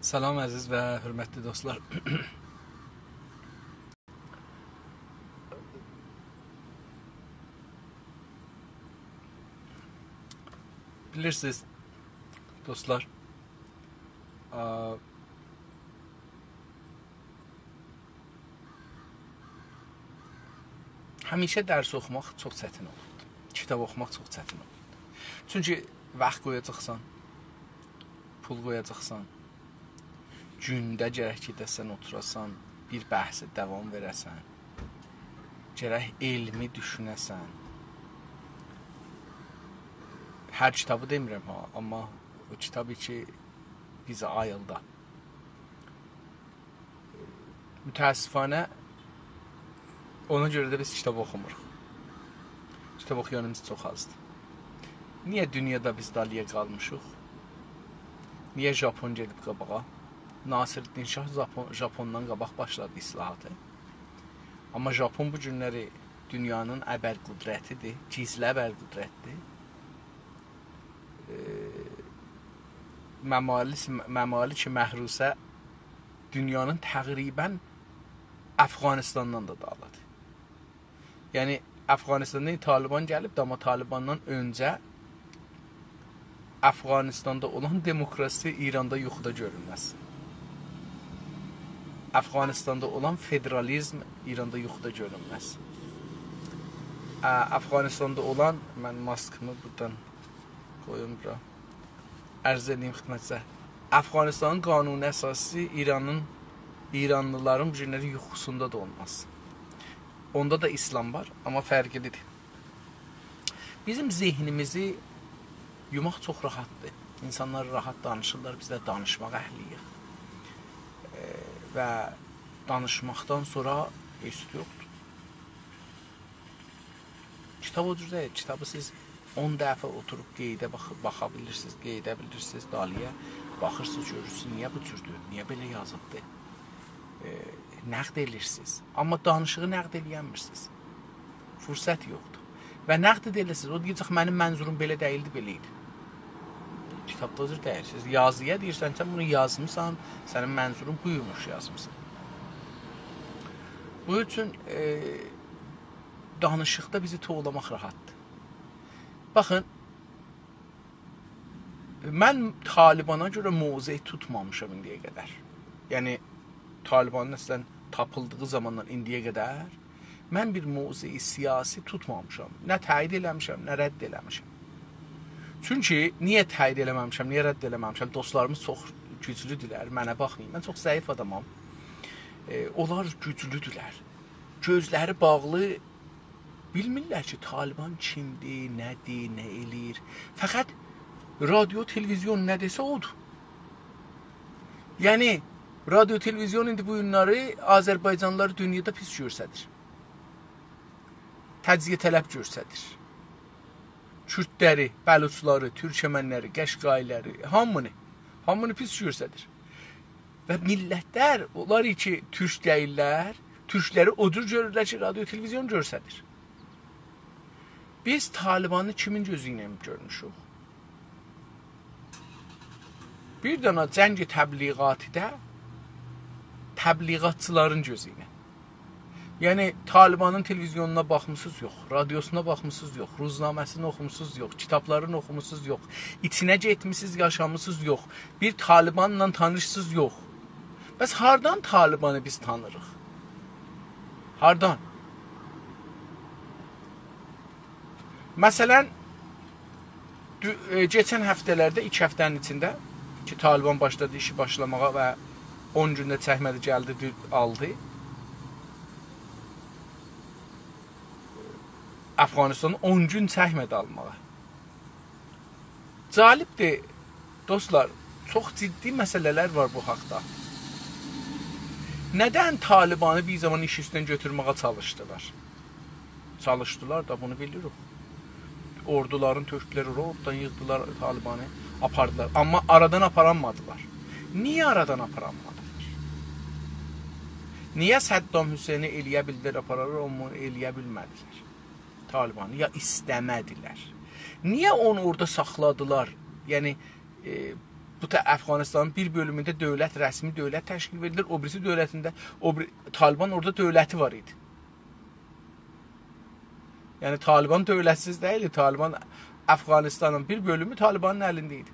Salam əziz və hörmətli dostlar. Bilirsiniz dostlar, həmişə dərs oxumaq çox çətin olur. Kitab oxumaq çox çətin olur. Çünki vaxt qoyacaqsan, pul qoyacaqsan, gündə gərək gedəsən, oturasan, bir bəhsə davam verəsən, gərək elmi düşünəsən. Hər kitabı demirəm ha, amma o kitabı ki bizi ayıldı. Mütəəssifanə ona görə də biz kitab oxumuruq. Kitab oxuyanımız çox azdır. Niyə dünyada biz daliyə qalmışıq? Niyə Japon gedib qabağa? Nasirəddin Şah Japondan qabaq başladı islahatı. Amma Japon bu günləri dünyanın əbəd qüdrətidir, gizli əbəd qüdrətdir. Məmalik Məhrusə dünyanın təqribən Əfqanistandan da dağladı. Yəni Əfqanistandan Taliban gəlib, amma Talibandan öncə Əfqanistanda olan demokrasi İranda yuxuda görünməz. Əfqanistanda olan federalizm İranda yuxuda görünməz. Əfqanistanda olan, mən maskımı buradan qoyum bura, ərz edeyim xidmətçə. Əfqanistanın qanuni əsası İranlıların bu günləri yuxusunda da olmaz. Onda da İslam var, amma fərqlidir. Bizim zehnimizi yumaq çox rahatdır. İnsanlar rahat danışırlar, biz də danışmaq əhliyik. Və danışmaqdan sonra heç yoxdur. Kitab o cür deyil. Kitabı siz 10 dəfə oturub qeydə baxa bilirsiniz, qeydə bilirsiniz, daliyə baxırsınız, görürsünüz, niyə bu cürdür, niyə belə yazıbdır, nəqd edirsiniz. Amma danışığı nəqd edəmirsiniz. Fürsət yoxdur. Və nəqd edirsiniz, o deyəcək, mənim mənzurum belə deyildi, belə idi. Kitabda cür deyirsiniz. Yazıya deyirsən, sən bunu yazmışsan, sənin mənzurun buyurmuş yazmışsan. Bu üçün danışıqda bizi toğlamaq rahatdır. Baxın, mən Talibana görə mövqe tutmamışam indiyə qədər. Yəni, Talibanın əslən tapıldığı zamandan indiyə qədər mən bir mövqe siyasi tutmamışam. Nə təyid eləmişəm, nə rədd eləmişəm. Çünki niyə təyid eləməmişəm, niyə rədd eləməmişəm? Dostlarımız çox güclüdülər, mənə baxmayın. Mən çox zəif adamam. Onlar güclüdülər. Gözləri bağlı, bilmirlər ki, Taliban kimdir, nədir, nə eləyir. Fəqət radio, televizyon nə desə odur. Yəni, radio, televizyon indi bu günləri Azərbaycanlıları dünyada pis görsədir. Təciyə tələb görsədir. Kürdləri, bəluçları, türkmənləri, qəşqailəri, hamını pis görsədir. Və millətlər, onlar ki, türk deyirlər, türkləri o cür görürlər ki, radio, televizyon görsədir. Biz Talibanı kimin gözü ilə görmüşük? Bir dana cəngi təbliğatıda təbliğatçıların gözü ilə. Yəni, Talibanın televizyonuna baxmışsınız, yox. Radiosuna baxmışsınız, yox. Ruznaməsini oxumusunuz, yox. Kitablarını oxumusunuz, yox. İçinə getmişsiniz, yaşamısınız, yox. Bir Talibanla tanışsınız, yox. Bəs hardan Talibanı biz tanırıq? Hardan? Məsələn, geçən həftələrdə, 2 həftənin içində ki, Taliban başladı işi başlamağa və 10 gündə çəkmədi, gəldi, aldı. Əfqanistanı 10 gün çəkmədi almağa. Calibdir, dostlar, çox ciddi məsələlər var bu haqda. Nədən Talibanı bir zaman iş üstündən götürməyə çalışdılar? Çalışdılar da, bunu bilirik. Orduların tökdülər, oradan yığdılar Talibanı, apardılar. Amma aradan aparanmadılar. Niyə aradan aparanmadılar? Niyə Səddam Hüseyni eləyə bildilər, apararlar, onu eləyə bilmədilər? Talibanı ya istəmədilər. Niyə onu orada saxladılar? Yəni Bu Əfqanistanın bir bölümündə dövlət, rəsmi dövlət təşkil edilir. O birisi dövlətində, Taliban orada dövləti var idi. Yəni Taliban dövlətsiz deyildi. Taliban Əfqanistanın bir bölümü Talibanın əlində idi.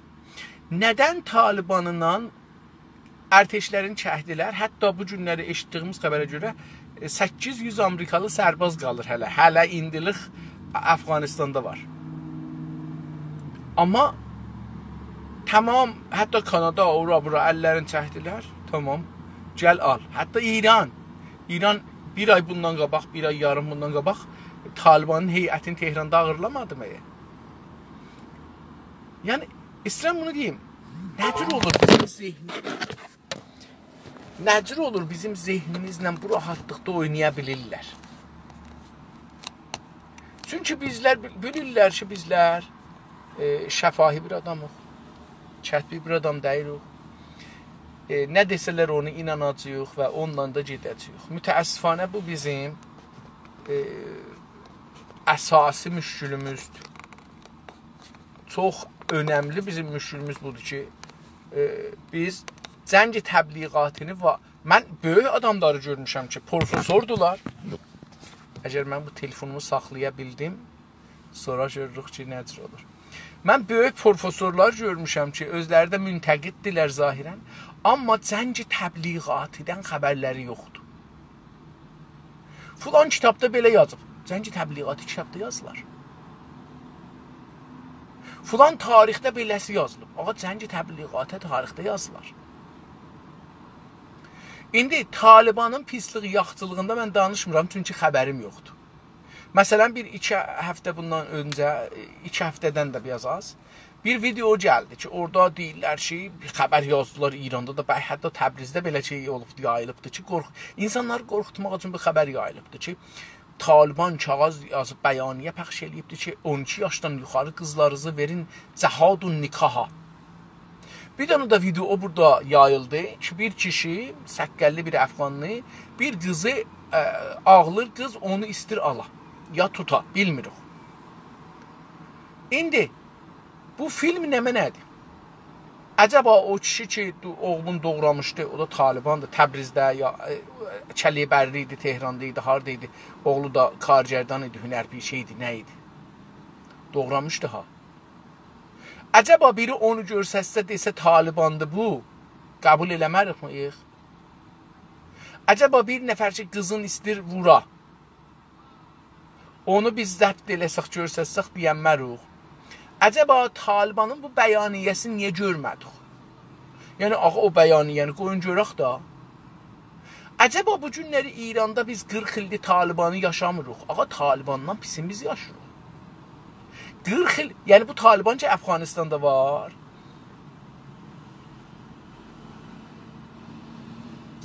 Nədən Talibanından ərteşlərin çəkdilər? Hətta bu günləri eşitdiyimiz xəbərə görə 800 Amerikalı sərbaz qalır hələ. Hələ indilik Əfqanistanda var. Amma tamam, hətta Kanada, bura əllərini çəkdilər. Tamam, gəl al. Hətta İran bir ay bundan qabaq, bir ay yarım bundan qabaq Talibanın heyətini Tehranda ağırlamadı mı? Yəni, istəyirəm bunu deyim. Nəcür olur bizim zehnimizlə bu rahatlıqda oynaya bilirlər? Çünki bizlər bilirlər ki, bizlər şəfahi bir adamıq. Çətbi bir adam deyirik. Nə desələr onu inanacağıq və onunla da gedəcəyik. Mütəəssifanə bu bizim əsasi müşkülümüzdür. Çox önəmli bizim müşkülümüz budur ki, biz cəngi təbliğatını mən böyük adamları görmüşəm ki, profesordular. Əgər mən bu telefonumu saxlaya bildim, sonra görürük ki, necə olur. Mən böyük profesorlar görmüşəm ki, özləri də müntəqiddirlər zahirən, amma cəngi təbliğatıdan xəbərləri yoxdur. Filan kitabda belə yazıb. Cəngi təbliğatı kitabda yazılar. Filan tarixdə beləsi yazılıb. Ağa, cəngi təbliğatı tarixdə yazılar. İndi Talibanın pisliği, yaxçılığında mən danışmıram, çünki xəbərim yoxdur. Məsələn, bir-iki həftə bundan öncə, 2 həftədən də biraz az, bir video gəldi ki, orada deyirlər ki, bir xəbər yazdılar İranda da, hətta Təbrizdə belə şey olubdu, yayılıbdı ki, insanları qorxutmaq üçün bir xəbər yayılıbdı ki, Taliban kağız yazıb bəyaniyə pəxş eləyibdi ki, 12 yaşdan yuxarı qızlarınızı verin cəhadun nikaha. Bir dənə də video burada yayıldı ki, bir kişi, səqqəlli bir əfqanlı, bir qızı ağlır, qız onu istir ala, ya tuta, bilmirik. İndi, bu film nəmə nədir? Əcəba o kişi ki, oğlunu doğramışdı, o da Talibandır, Təbrizdə, ya Çəliyebərli idi, Tehranda idi, harada idi, oğlu da kargərdan idi, hünər bir şeydi, nə idi? Doğramışdı ha. Əcəba biri onu görsəsə, desə Talibandır bu, qəbul eləmərik mi? Əcəba bir nəfər ki, qızın istir vura, onu biz zəbt eləsək, görsəsək, deyənmərik. Əcəba Talibanın bu bəyaniyəsini niyə görmədik? Yəni, ağa, o bəyaniyəni qoyun görək da. Əcəba bu günləri İranda biz 40 ildir Talibanı yaşamırıq. Ağa, Talibandan pisimiz yaşırıq. 40 il, yəni bu Taliban ki, Əfqanistanda var.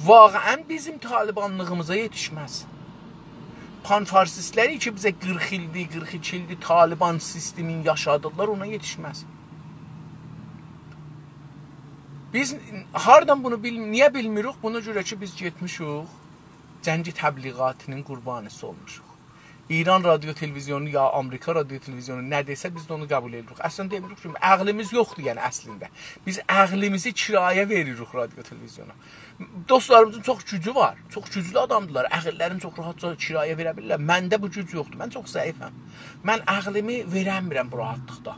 Vaqəən bizim Talibanlığımıza yetişməz. Panfarsistləri ki, bizə 40 ildir, 42 ildir Taliban sistemin yaşadılar, ona yetişməz. Biz hardan bunu niyə bilmirik? Buna görə ki, biz getmişik, cəngi təbliğatının qurbanısı olmuşuq. İran radio televizyonu ya Amerika radio televizyonu nə desə biz də onu qəbul edirik. Əslində demirik ki, əqlimiz yoxdur yəni əslində. Biz əqlimizi kirayə veririk radio televizyona. Dostlarımızın çox gücü var. Çox güclü adamdılar. Əqillərini çox rahatca kirayə verə bilirlər. Məndə bu güc yoxdur. Mən çox zəifəm. Mən əqlimi verəmirəm bu rahatlıqda.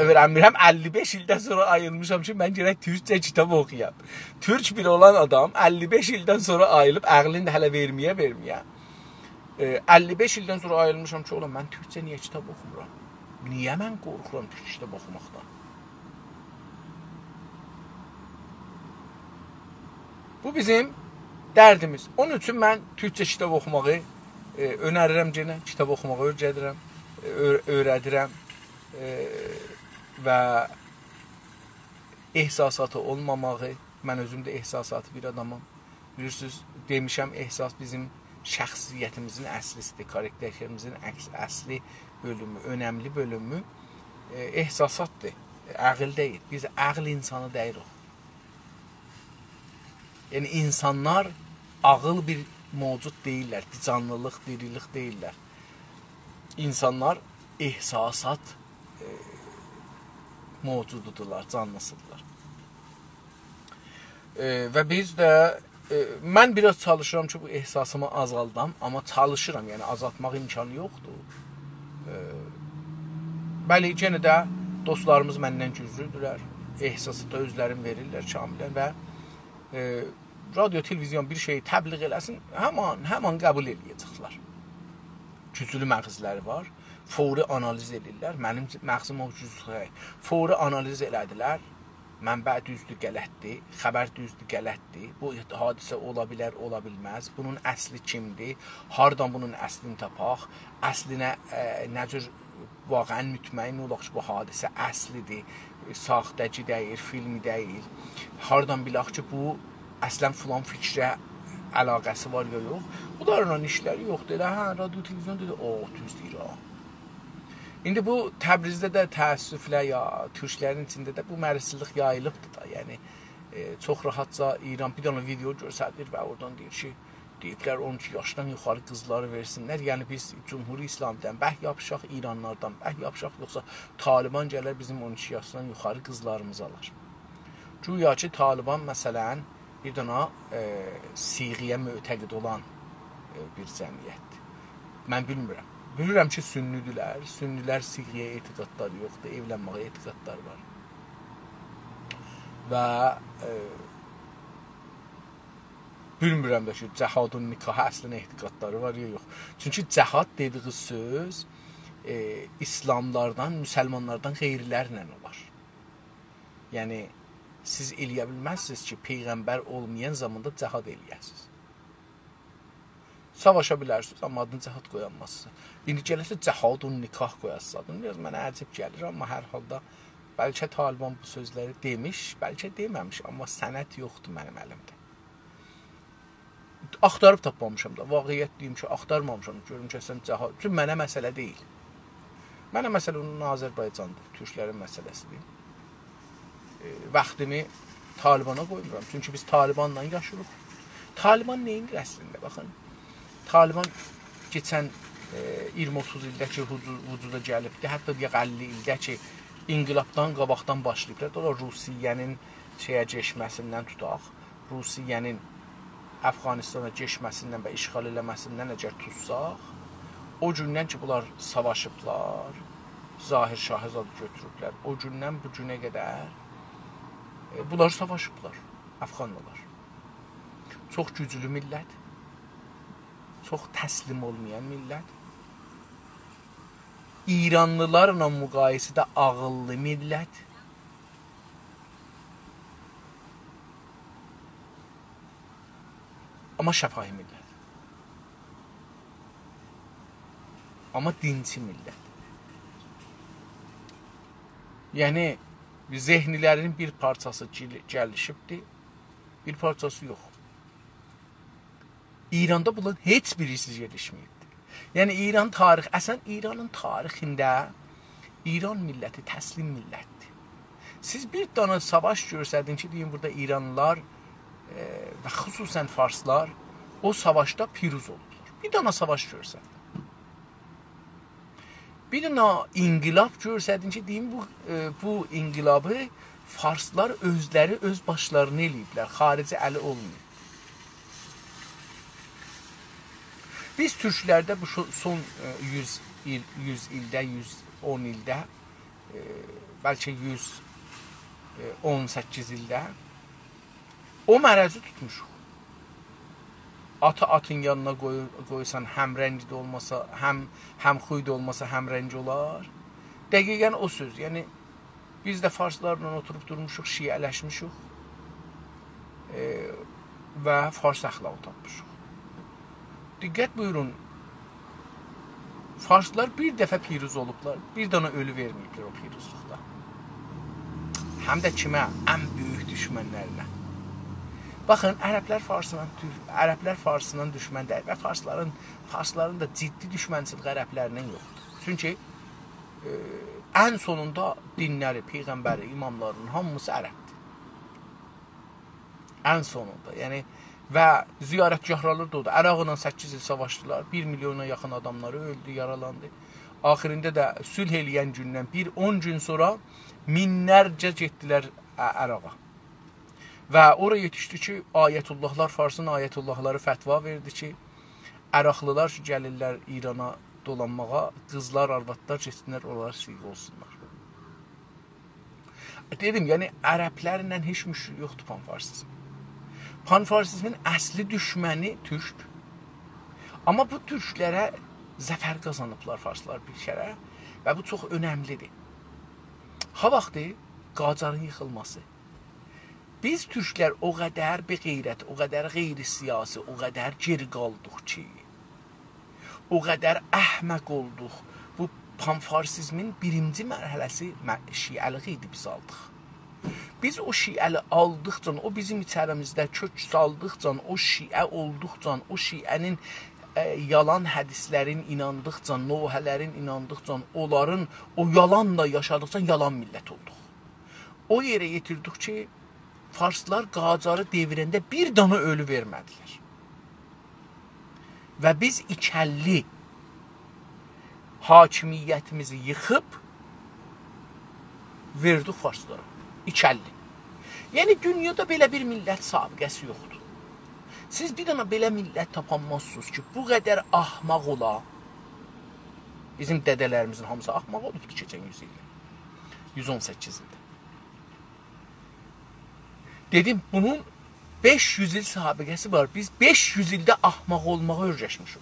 Verəmirəm, 55 ildən sonra ayılmışam ki, mən gərək türkcə kitab oxuyam. Türk bir olan adam 55 ildən sonra ayılıb, əqlini də hələ verməyə. 55 ildən sonra ayrılmışam ki, oğlum, mən türkcə niyə kitab oxumuram? Niyə mən qorxuram türk kitab oxumaqdan? Bu bizim dərdimiz. Onun üçün mən türkcə kitab oxumağı önərirəm genə, kitab oxumağı öyrədirəm və ehsasatı olmamağı, mən özüm də ehsasatı bir adamım. Bilirsiniz, demişəm, ehsas bizim şəxsiyyətimizin əslisidir, karakterimizin əsli bölümü, önəmli bölümü ehsasatdır, əql deyil. Biz əql insanı deyirik. Yəni, insanlar ağıl bir mövcud deyirlər, canlılıq, dirilik deyirlər. İnsanlar ehsasat mövcuddular, canlısıdırlar. Və biz də mən biraz çalışıram ki, bu ehsasımı azaldam, amma çalışıram, yəni azaltmaq imkanı yoxdur. Bəli, yenə də dostlarımız məndən güclüdürlər, ehsası da özlərim verirlər kamilən və radio, televizyon bir şeyi təbliğ eləsin, həman qəbul eləyəcəklər. Güclü məğzləri var, fori analiz edirlər, mənim məğzim o güclü, fori analiz elədilər, mənbə düzdür, qələtdir, xəbər düzdür, qələtdir, bu hadisə ola bilər, ola bilməz, bunun əsli kimdir, hardan bunun əslini tapaq, əslinə nə cür vaqəən mütməyin olaq ki, bu hadisə əslidir, saxtəci deyil, filmi deyil, hardan bilək ki, bu əslən filan fikrə əlaqəsi var ya yox, bunlarla işləri yoxdur, elə radio, televizyon dedi, düz deyir, İndi bu Təbrizdə də təəssüflə ya türklərin içində də bu mərsilik yayılıbdır da. Yəni çox rahatca İran bir dənə video göstərir və oradan deyir ki, deyiblər 12 yaşdan yuxarı qızları versinlər. Yəni biz Cümhuri İslamdan bəh yapışaq, İranlardan bəh yapışaq, yoxsa Taliban gələr bizim 12 yaşdan yuxarı qızlarımızı alır. Güya ki Taliban məsələn bir dənə siğiyə mötəqid olan bir cəmiyyətdir. Mən bilmirəm. Bilirəm ki, sünnilər siğiyə etiqadları yoxdur, evlənməyə etiqadları var. Və bilmirəm də ki, cəhadun nikahı əslində etiqadları var ya yox. Çünki cəhad dediği söz İslamlardan, müsəlmanlardan qeyrilərlə olar. Yəni, siz eləyə bilməzsiniz ki, Peyğəmbər olmayan zamanda cəhad eləyəsiniz. Savaşa bilərsiniz, amma adını cəhad qoyanmazsınız. İndi gələsə cəhadun nikah qoyasınız adını. Biraz mənə əcib gəlir, amma hər halda bəlkə Taliban bu sözləri demiş, bəlkə deməmiş, amma sənət yoxdur mənim əlimdə. Axtarıb tapmamışam da, vaqiyyət deyim ki, axtarmamışam, görüm ki, sən cəhad, çünki mənə məsələ deyil. Mənə məsələ onun Azərbaycandır, türklərin məsələsidir. Vaxtımı Talibana qoymuram, çünki biz Talibanla yaşırıq. Taliban neyindir əslində, baxın. Taliban keçən 20-30 ildə ki, vücuda gəlibdir, hətta deyək 50 ildə ki, inqilabdan qabaqdan başlayıblar. O da Rusiyyənin keçməsindən tutaq, Rusiyyənin Əfqanistana keçməsindən və işğal eləməsindən əgər tutsaq, o gündən ki, bunlar savaşıblar, Zahir Şahzadə götürüblər, o gündən bu günə qədər bunlar savaşıblar, Əfqanlılar. Çox güclü millət, çox təslim olmayan millət, İranlılarla müqayisədə ağıllı millət, amma şəfahi millət, amma dinçi millət. Yəni, zehnilərinin bir parçası gəlişibdir, bir parçası yox. İranda bunların heç birisi gelişməyibdir. Yəni, İran tarix, əsən İranın tarixində İran milləti təslim millətdir. Siz bir dana savaş görsədin ki, deyin, burada İranlılar və xüsusən Farslar o savaşda piruz olurlar. Bir dana savaş görsədin. Bir dana inqilab görsədin ki, deyin, bu inqilabı Farslar özləri öz başlarını eləyiblər, xarici əli olmuyor. Biz türklərdə bu son 100 ildə, 110 ildə, bəlkə 118 ildə o mərəzi tutmuşuq. Atın yanına qoysan həm rəngdə olmasa, həm xuyda olmasa həm rəng olar. Dəqiqən o söz. Yəni, biz də farslarla oturub durmuşuq, şiələşmişuq və fars əxlaqı tapmışuq. Diqqət buyurun, farslar bir dəfə piruz olublar, bir dana ölü verməyiblər o piruzluqda. Həm də kimə? Ən böyük düşmənlərinə. Baxın, ərəblər farsından düşmən deyil və farsların da ciddi düşmənçilik ərəblərindən yoxdur. Çünki ən sonunda dinləri, peyğəmbəri, imamlarının hamısı ərəbdir. Ən sonunda, yəni, və ziyarətgahları da oldu. Əraqla 8 il savaşdılar, 1 milyona yaxın adamları öldü, yaralandı. Axirində də sülh eləyən gündən 10 gün sonra minlərcə getdilər Əraqa. Və oraya yetişdi ki, ayətullahlar, Farsın ayətullahları fətva verdi ki, Əraqlılar ki, gəlirlər İrana dolanmağa, qızlar, arvadlar getsinlər, oralar sıyıq olsunlar. Dedim, yəni ərəblərlə heç müşkül yoxdur panfarsizm. Panfarsizmin əsli düşməni türkdür. Amma bu türklərə zəfər qazanıblar farslar bir kərə və bu çox önəmlidir. Ha vaxtı Qacarın yıxılması. Biz türklər o qədər beqeyrət, o qədər qeyri-siyasi, o qədər geri qaldıq ki, o qədər əhmək olduq. Bu panfarsizmin birinci mərhələsi şiəlik idi, biz aldıq. Biz o şiəli aldıqca, o bizim içərimizdə kök saldıqca, o şiə olduqca, o şiənin yalan hədislərin inandıqca, nohələrin inandıqca, onların o yalanla yaşadıqca yalan millət olduq. O yerə yetirdik ki, Farslar Qacarı devirəndə bir dana ölü vermədilər. Və biz ikəlli hakimiyyətimizi yıxıb verdik Farslara. İkəlli. Yəni dünyada belə bir millət sabiqəsi yoxdur. Siz bir dana belə millət tapanmazsınız ki, bu qədər ahmaq ola. Bizim dədələrimizin hamısı ahmaq olubdur keçən 100 ildə. 118 ildə. Dedim, bunun 500 il sabiqəsi var. Biz 500 ildə ahmaq olmağa öyrəşmişik.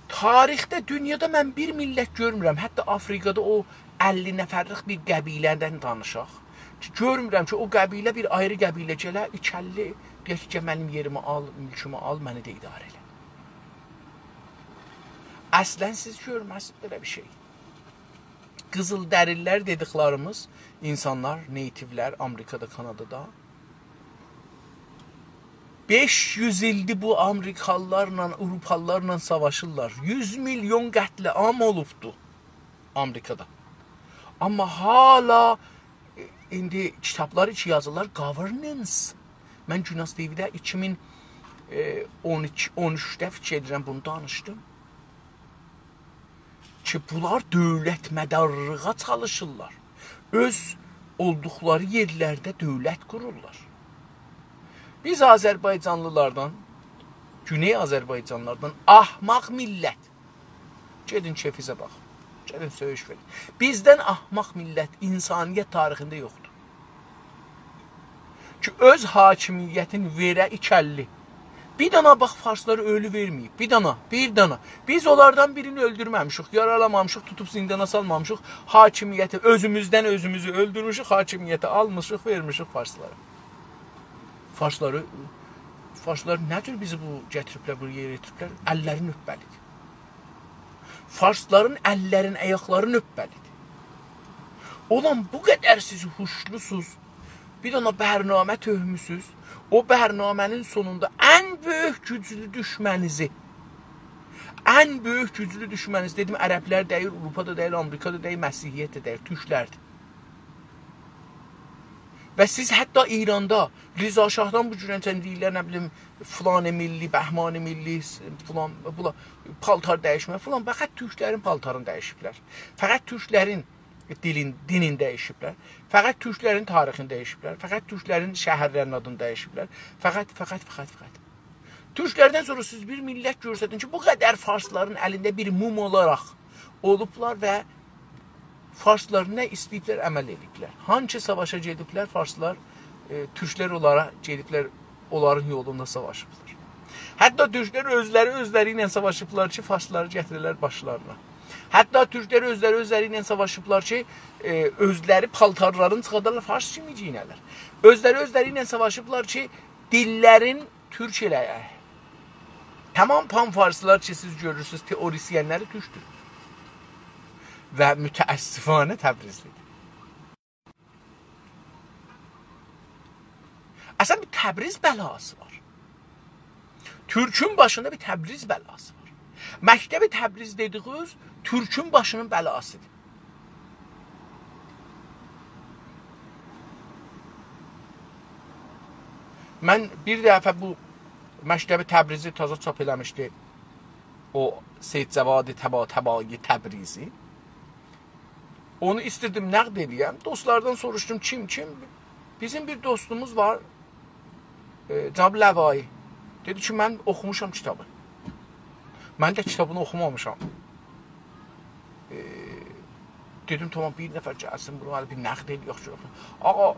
Tarixdə, dünyada mən bir millət görmürəm. Hətta Afrikada o 50 nəfərlik bir qəbilədən danışaq. Görmürəm ki, o qəbilə bir ayrı qəbilə gələ, ikəlli, deyək ki, mənim yerimi al, mülkümü al, məni də idarə elə. Əslən siz görməzsiniz belə bir şey. Qızıl dərillər dediklarımız insanlar, neytivlər, Amerikada, Kanadada 500 ildir bu Amerikalılarla, Avrupalılarla savaşırlar. 100 milyon qətliam olubdu Amerikada. Amma hala indi kitablar içi yazırlar governance. Mən Günas TV-də 2013-də fikir edirəm, bunu danışdım. Ki, bunlar dövlət mədarlığa çalışırlar. Öz olduqları yerlərdə dövlət qururlar. Biz Azərbaycanlılardan, Güney Azərbaycanlılardan ahmaq millət. Gedin kefizə bax. Gedin söyüş verin. Bizdən ahmaq millət insaniyyət tarixində yoxdur. Ki, öz hakimiyyətin verə ikəlli. Bir dana bax, Farsları ölü verməyib. Bir dana. Biz onlardan birini öldürməmişik, yaralamamışıq, tutub zindana salmamışıq. Hakimiyyəti, özümüzdən özümüzü öldürmüşük, hakimiyyəti almışıq, vermişik Farslara. Farslar nə cür bizi bu gətiriblər, bu yerə getiriblər? Əllərin öpbəlidir. Farsların əllərin, ayaqların öpbəlidir. Olan bu qədər siz huşlusuz, bir dana bərnamə töhmüsüz, o bərnamənin sonunda ən böyük güclü düşmənizi, dedim, ərəblər deyil, Avropada deyil, Amerikada deyil, Məsihiyyət deyil, türklərdir. Və siz hətta İranda Rıza Şahdan bu cürəncən deyirlər, nə bilim, filan milli, bəhmani milli, filan, paltar dəyişmə, filan, fəqət türklərin paltarını dəyişiblər. Fəqət türklərin dinin dəyişiblər. Fəqət türklərin tarixini dəyişiblər. Fəqət türklərin şəhərlərinin adını dəyişiblər. Fəqət. Türklərdən sonra siz bir millət görsədin ki, bu qədər Farsların əlində bir mum olaraq olublar və Farslar nə istəyiblər, əməl ediblər. Hangi savaşa gediblər, Farslar, türklər onlara gediblər, onların yolunda savaşıblar. Hətta türklər özləri ilə savaşıblar ki, Farsları gətirirlər başlarına. Hətta türklər özləri ilə savaşıblar ki, özləri paltarların çıxadarlar, Fars kimi giyinərlər. Özləri ilə savaşıblar ki, dillərin türk eləyə. Tamam panfarslar ki, siz görürsünüz, teorisyenləri türkdür. Və mütəəssifanə Təbrizlidir. Əslən bir Təbriz bəlası var. Türkün başında bir Təbriz bəlası var. Məktəbi Təbriz dediğiniz Türkün başının bəlasıdır. Mən bir dəfə bu Məktəbi Təbrizi taza çap eləmişdi o Seyid Cəvadi Təbai Təbrizi. Onu istirdim nəqd edəyəm. Dostlardan soruşdum kim? Bizim bir dostumuz var. Cənab Ləvai. Dedi ki, mən oxumuşam kitabı. Mən də kitabını oxumamışam. Dedim, tamam, bir nəfər gəlsin, bunu bir nəqd edək. Ağa,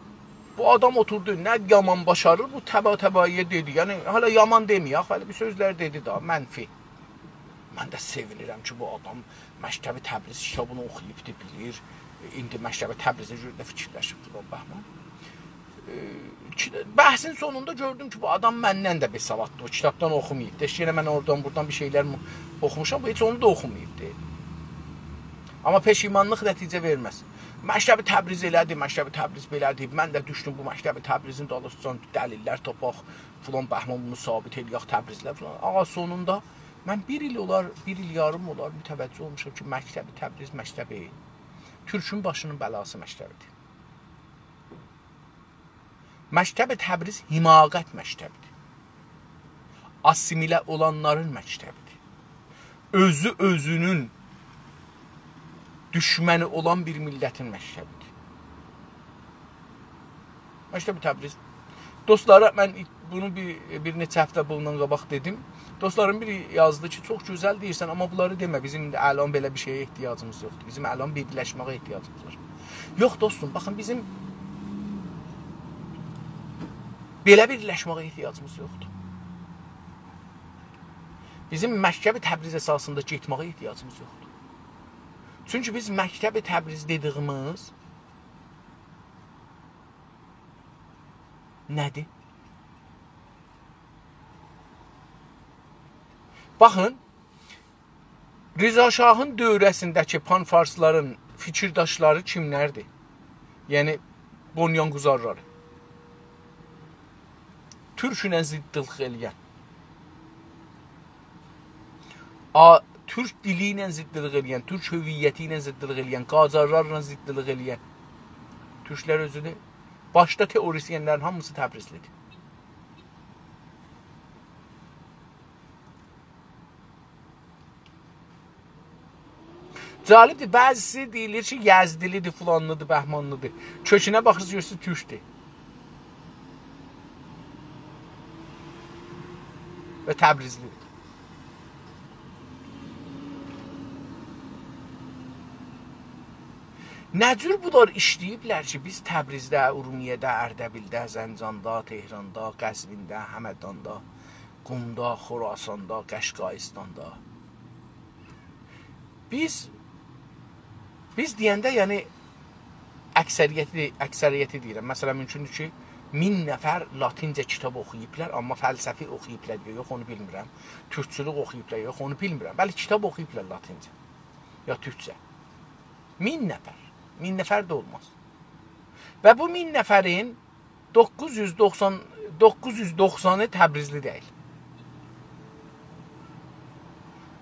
bu adam oturdu, nə yaman başarır, bu Təbaiyə dedi. Yəni, hala yaman deməyək, hələ bir sözlər dedi daha, mənfi. Mən də sevinirəm ki, bu adam Məktəbi Təbriz kitabını oxuyubdu, bilir. İndi Məktəbi Təbrizə görə də fikirləşibdir o baxma. Bəhsin sonunda gördüm ki, bu adam məndən də besavaddır. O kitabdan oxumayıb. Yenə mən oradan-buradan bir şeylər oxumuşam, bu heç onu da oxumayıb. Amma peşimanlıq nəticə verməz. Məktəbi Təbriz elədi, Məktəbi Təbriz belədi. Mən də düşdüm bu Məktəbi Təbrizin dalıcan dəlillər topaq, filan bəhman bunu sabit eləyək Təbrizlər filan. Ağa sonunda mən bir il yarım olar mütəvəccüh olmuşam ki, Məktəbi Təbriz məktəbi Türkün başının bəlası məktəbidir. Məktəbi Təbriz himaqət məktəbidir. Assimilə olanların məktəbidir. Özü özünün düşməni olan bir millətin məktəbidir. Məktəbi Təbriz. Dostlara mən bunu bir neçə həftə bundan qabaq dedim. Dostlarım biri yazdı ki, çox gözəl deyirsən, amma bunları demə. Bizim indi əlan belə bir şeyə ehtiyacımız yoxdur. Bizim əlan birləşməyə ehtiyacımız var. Yox dostum, baxın bizim belə birləşməyə ehtiyacımız yoxdur. Bizim Məktəbi Təbriz əsasında getməyə ehtiyacımız yoxdur. Çünki biz Məktəbi Təbriz dediyimiz nədir? Baxın, Rıza Şahın dövrəsindəki panfarsların fikirdaşları kimlərdir? Yəni, Bonyan-Quzarları. Türkünə ziddilıq eləyən. Türk dili ilə ziddilıq eləyən, Türk hüviyyəti ilə ziddilıq eləyən, Qacarlarla ziddilıq eləyən. Türklər özüdür. Başda teorisyenlərin hamısı Təbrizlidir. Cəlibdir, bəzisi deyilir ki, Yəzdilidir, filanlıdır, Bəhmanlıdır. Kökünə baxırız, görürsünüz, Türkdür. Və Təbrizlidir. Nə cür bunlar işləyiblər ki, biz Təbrizdə, Urmiyədə, Ərdəbildə, Zəncanda, Tehranda, Qəzvində, Həmədanda, Qumda, Xorasanda, Qəşqaistanda. Biz deyəndə, yəni, əksəriyyəti deyirəm. Məsələn, mümkündür ki, 1000 nəfər latincə kitab oxuyublər, amma fəlsəfi oxuyublər, yox, onu bilmirəm. Türkçülük oxuyublər, yox, onu bilmirəm. Bəli, kitab oxuyublər latincə, ya türkcə. 1000 nəfər. 1000 nəfər də olmaz. Və bu 1000 nəfərin 990'ı Təbrizli deyil.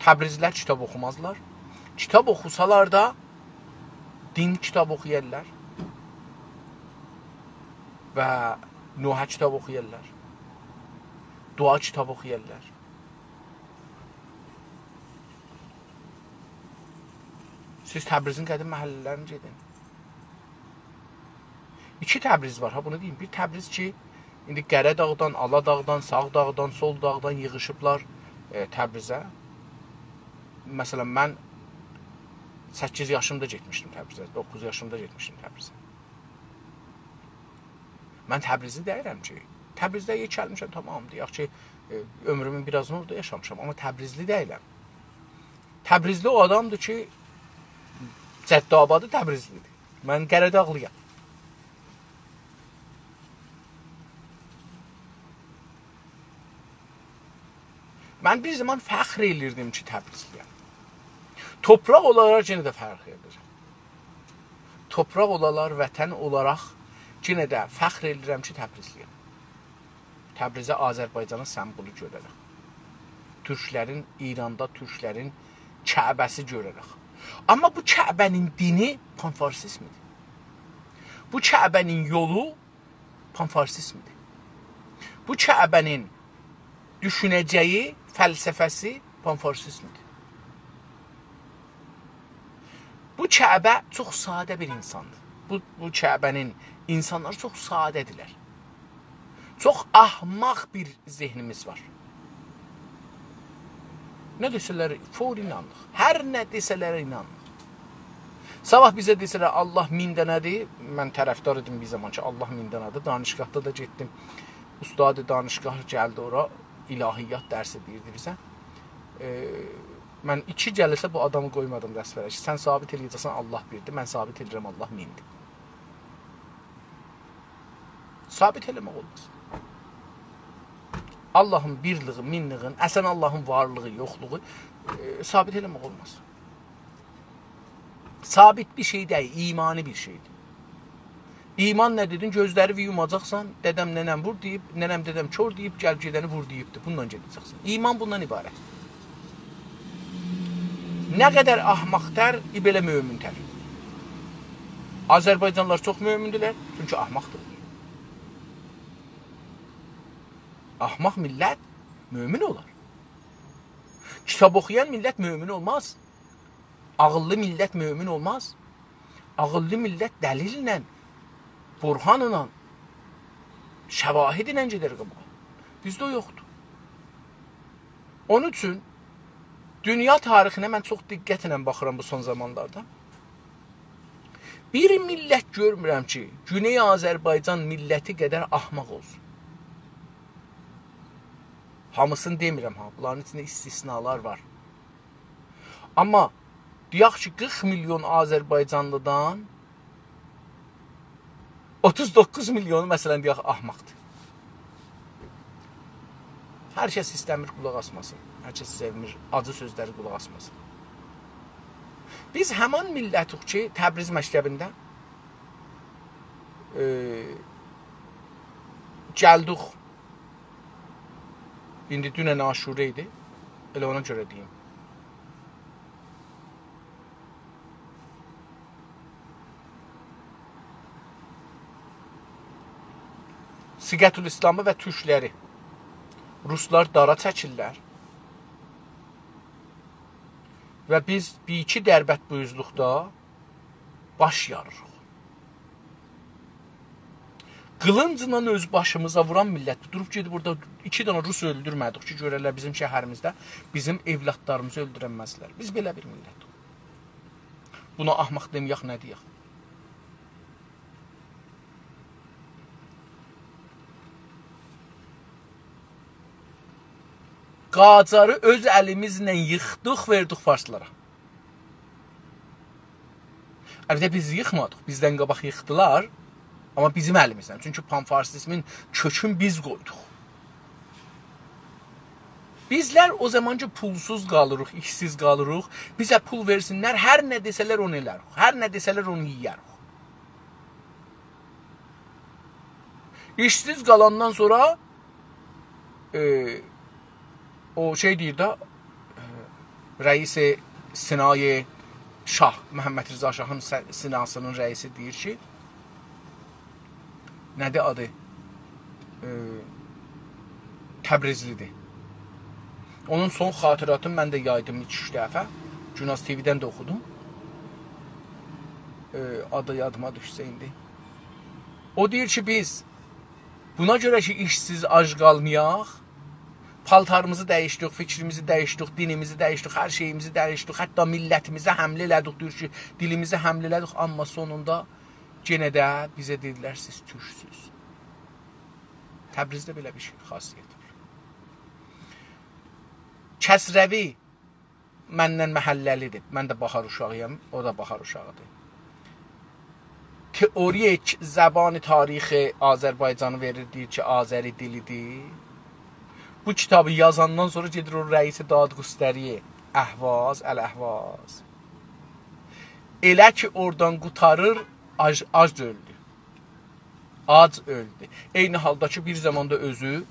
Təbrizlilər kitab oxumazlar. Kitab oxusalar da din kitab oxuyarlar və Nuhə kitab oxuyarlar, dua kitab oxuyarlar. Siz Təbrizin qədim məhəllələrini gedin. 2 Təbriz var, bunu deyim. Bir Təbriz ki, indi Qəradağdan, Aladağdan, Sağdağdan, Soldağdan yığışıblar Təbrizə. Məsələn, mən 8 yaşımda getmişdim Təbrizə, 9 yaşımda getmişdim Təbrizə. Mən Təbrizi deyirəm ki, Təbrizdə gəlmişəm, tamam, deyək ki, ömrümün birazını orada yaşamışam, amma Təbrizli deyiləm. Təbrizli o adamdır ki, Cəddabadı Təbrizlidir. Mən Qəradağlıyam. Mən bir zaman fəxr elirdim ki, Təbrizliyəm. Topraq olaraq yenə də fərq edirəm. Topraq olaraq, vətən olaraq yenə də fəxr edirəm ki, Təbrizliyəm. Təbrizə Azərbaycanın səmbolu görərək. Türklərin, İranda türklərin Kəbəsi görərək. Amma bu Kəbənin dini panfarsizmdir. Bu Kəbənin yolu panfarsizmdir. Bu Kəbənin düşünəcəyi, fəlsəfəsi panfarsizmdir. Bu Kəbə çox sadə bir insandır. Bu Kəbənin insanları çox sadədirlər. Çox ahmaq bir zehnimiz var. Nə desələr, for inanlıq. Hər nə desələr inanlıq. Sabah bizə desələr Allah 1000 dənədir. Mən tərəfdar edim bir zaman ki, Allah 1000 dənədir. Danışqahda da getdim. Ustad danışqah gəldi ora. İlahiyyat dərsi deyirdi bizə. Mən 2 cələsə bu adamı qoymadım dərsvərə ki, sən sabit eləyəcəksən Allah birdir. Mən sabit edirəm Allah 1000'dir. Sabit eləmək olmaz. Allahın birliği, minliğin, əsən Allahın varlığı, yoxluğu sabit eləmək olmaz. Sabit bir şey deyil, imani bir şeydir. İman nə dedin? Gözləri yumacaqsan, dədəm nənəm vur deyib, nənəm dədəm kör deyib, gəl gedəni vur deyibdir. Bundan gedəcəksən. İman bundan ibarət. Nə qədər ahmaqtər, belə mömüntər. Azərbaycanlılar çox mömündürlər, çünki ahmaqdır. Ahmaq millət mömin olar. Kitab oxuyan millət mömin olmaz. Ağıllı millət mömin olmaz. Ağıllı millət dəlillə, burhanla, şəvahidlə gedər qabağa. Bizdə o yoxdur. Onun üçün dünya tarixinə mən çox diqqətlə baxıram bu son zamanlarda. Bir millət görmürəm ki, Güney Azərbaycan milləti qədər ahmaq olsun. Hamısını demirəm ha, bunların içində istisnalar var. Amma deyək ki, 40 milyon Azərbaycanlıdan 39 milyonu məsələn deyək ahmaqdır. Hər kəs istəmir qulaq asmasın. Hər kəs sevmir acı sözləri qulaq asmasın. Biz həman millətik ki, Təbriz məktəbində gəldik. İndi dünən Aşurə idi. Elə ona görə deyim. Siqətül İslamı və türkləri Ruslar dara çəkirlər. Və biz bir iki dərbət buyuzluqda baş yarırıq. Qılıncla öz başımıza vuran millət durub gedib burada 2 dənə Rus öldürmədik ki, görərlər bizim şəhərimizdə bizim evlatlarımızı öldürənməzlər. Biz belə bir millət. Buna ahmaq deməyək, nə deyək? Qacarı öz əlimizlə yıxdıq, verdik farslara. Əlbəttə biz yıxmadıq, bizdən qabaq yıxdılar, amma bizim əlimizdən. Çünki panfarsizmin kökün biz qoyduq. Bizlər o zaman ki pulsuz qalırıq, işsiz qalırıq, bizə pul versinlər, hər nə desələr onu elərik, hər nə desələr onu yiyərik. İşsiz qalandan sonra o şey deyir də, rəis-i Sinay Şah, Məhəmməd Rza Şahın sinasının rəisi deyir ki, nədir adı? Təbrizlidir. Onun son xatıratını mən də yaydım 2-3 dəfə. Günaz TV-dən də oxudum. Adı yadıma düşsə indi. O deyir ki, biz buna görə ki, işsiz ac qalmayaq, paltarımızı dəyişdik, fikrimizi dəyişdik, dinimizi dəyişdik, hər şeyimizi dəyişdik, hətta millətimizə həmlə elədik, deyir ki, dilimizi həmlə elədik, amma sonunda yenə də bizə dedilər, siz türksüz. Təbrizdə belə bir şey, xasiyyət var. Kəsrəvi məndən məhəlləlidir, mən də Bahar uşağıyam, o da Bahar uşağıdır. Teorik zəbani tarixi Azərbaycanı verir, deyir ki, Azəri dilidir. Bu kitabı yazandan sonra gedir o rəisi Dadqüstəri, Əhvaz, Əl-Əhvaz. Elə ki, oradan qutarır, ac öldü. Ac öldü. Eyni halda ki, bir zamanda özü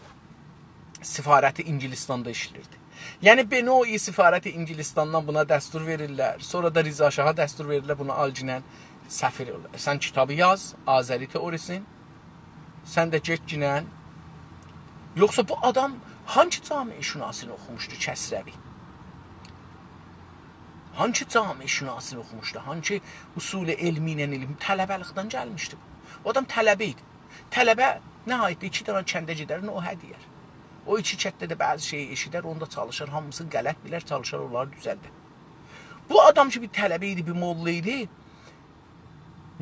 sifarəti İngilistanda işlirdi. Yəni, Benoi sifarəti İngilistandan buna dəstur verirlər. Sonra da Rza Şaha dəstur verirlər, buna alcinən səfir olurlar. Sən kitabı yaz, Azəri teorisin, sən də get ginən. Yoxsa bu adam hangi cami-i şünasını oxumuşdu Kəsrəvi? Hangi cami şünası oxumuşdu? Hangi usul elmi ilə elm tələbəlikdən gəlmişdi? O adam tələbə idi. Tələbə nəhayət 2 dənə kəndə gedər, o hədiyər. O 2 kənddə də bəzi şeyi eşidər, onda çalışır, hamısını qələt bilər, çalışır, onları düzəldir. Bu adam ki bir tələbə idi, bir molla idi.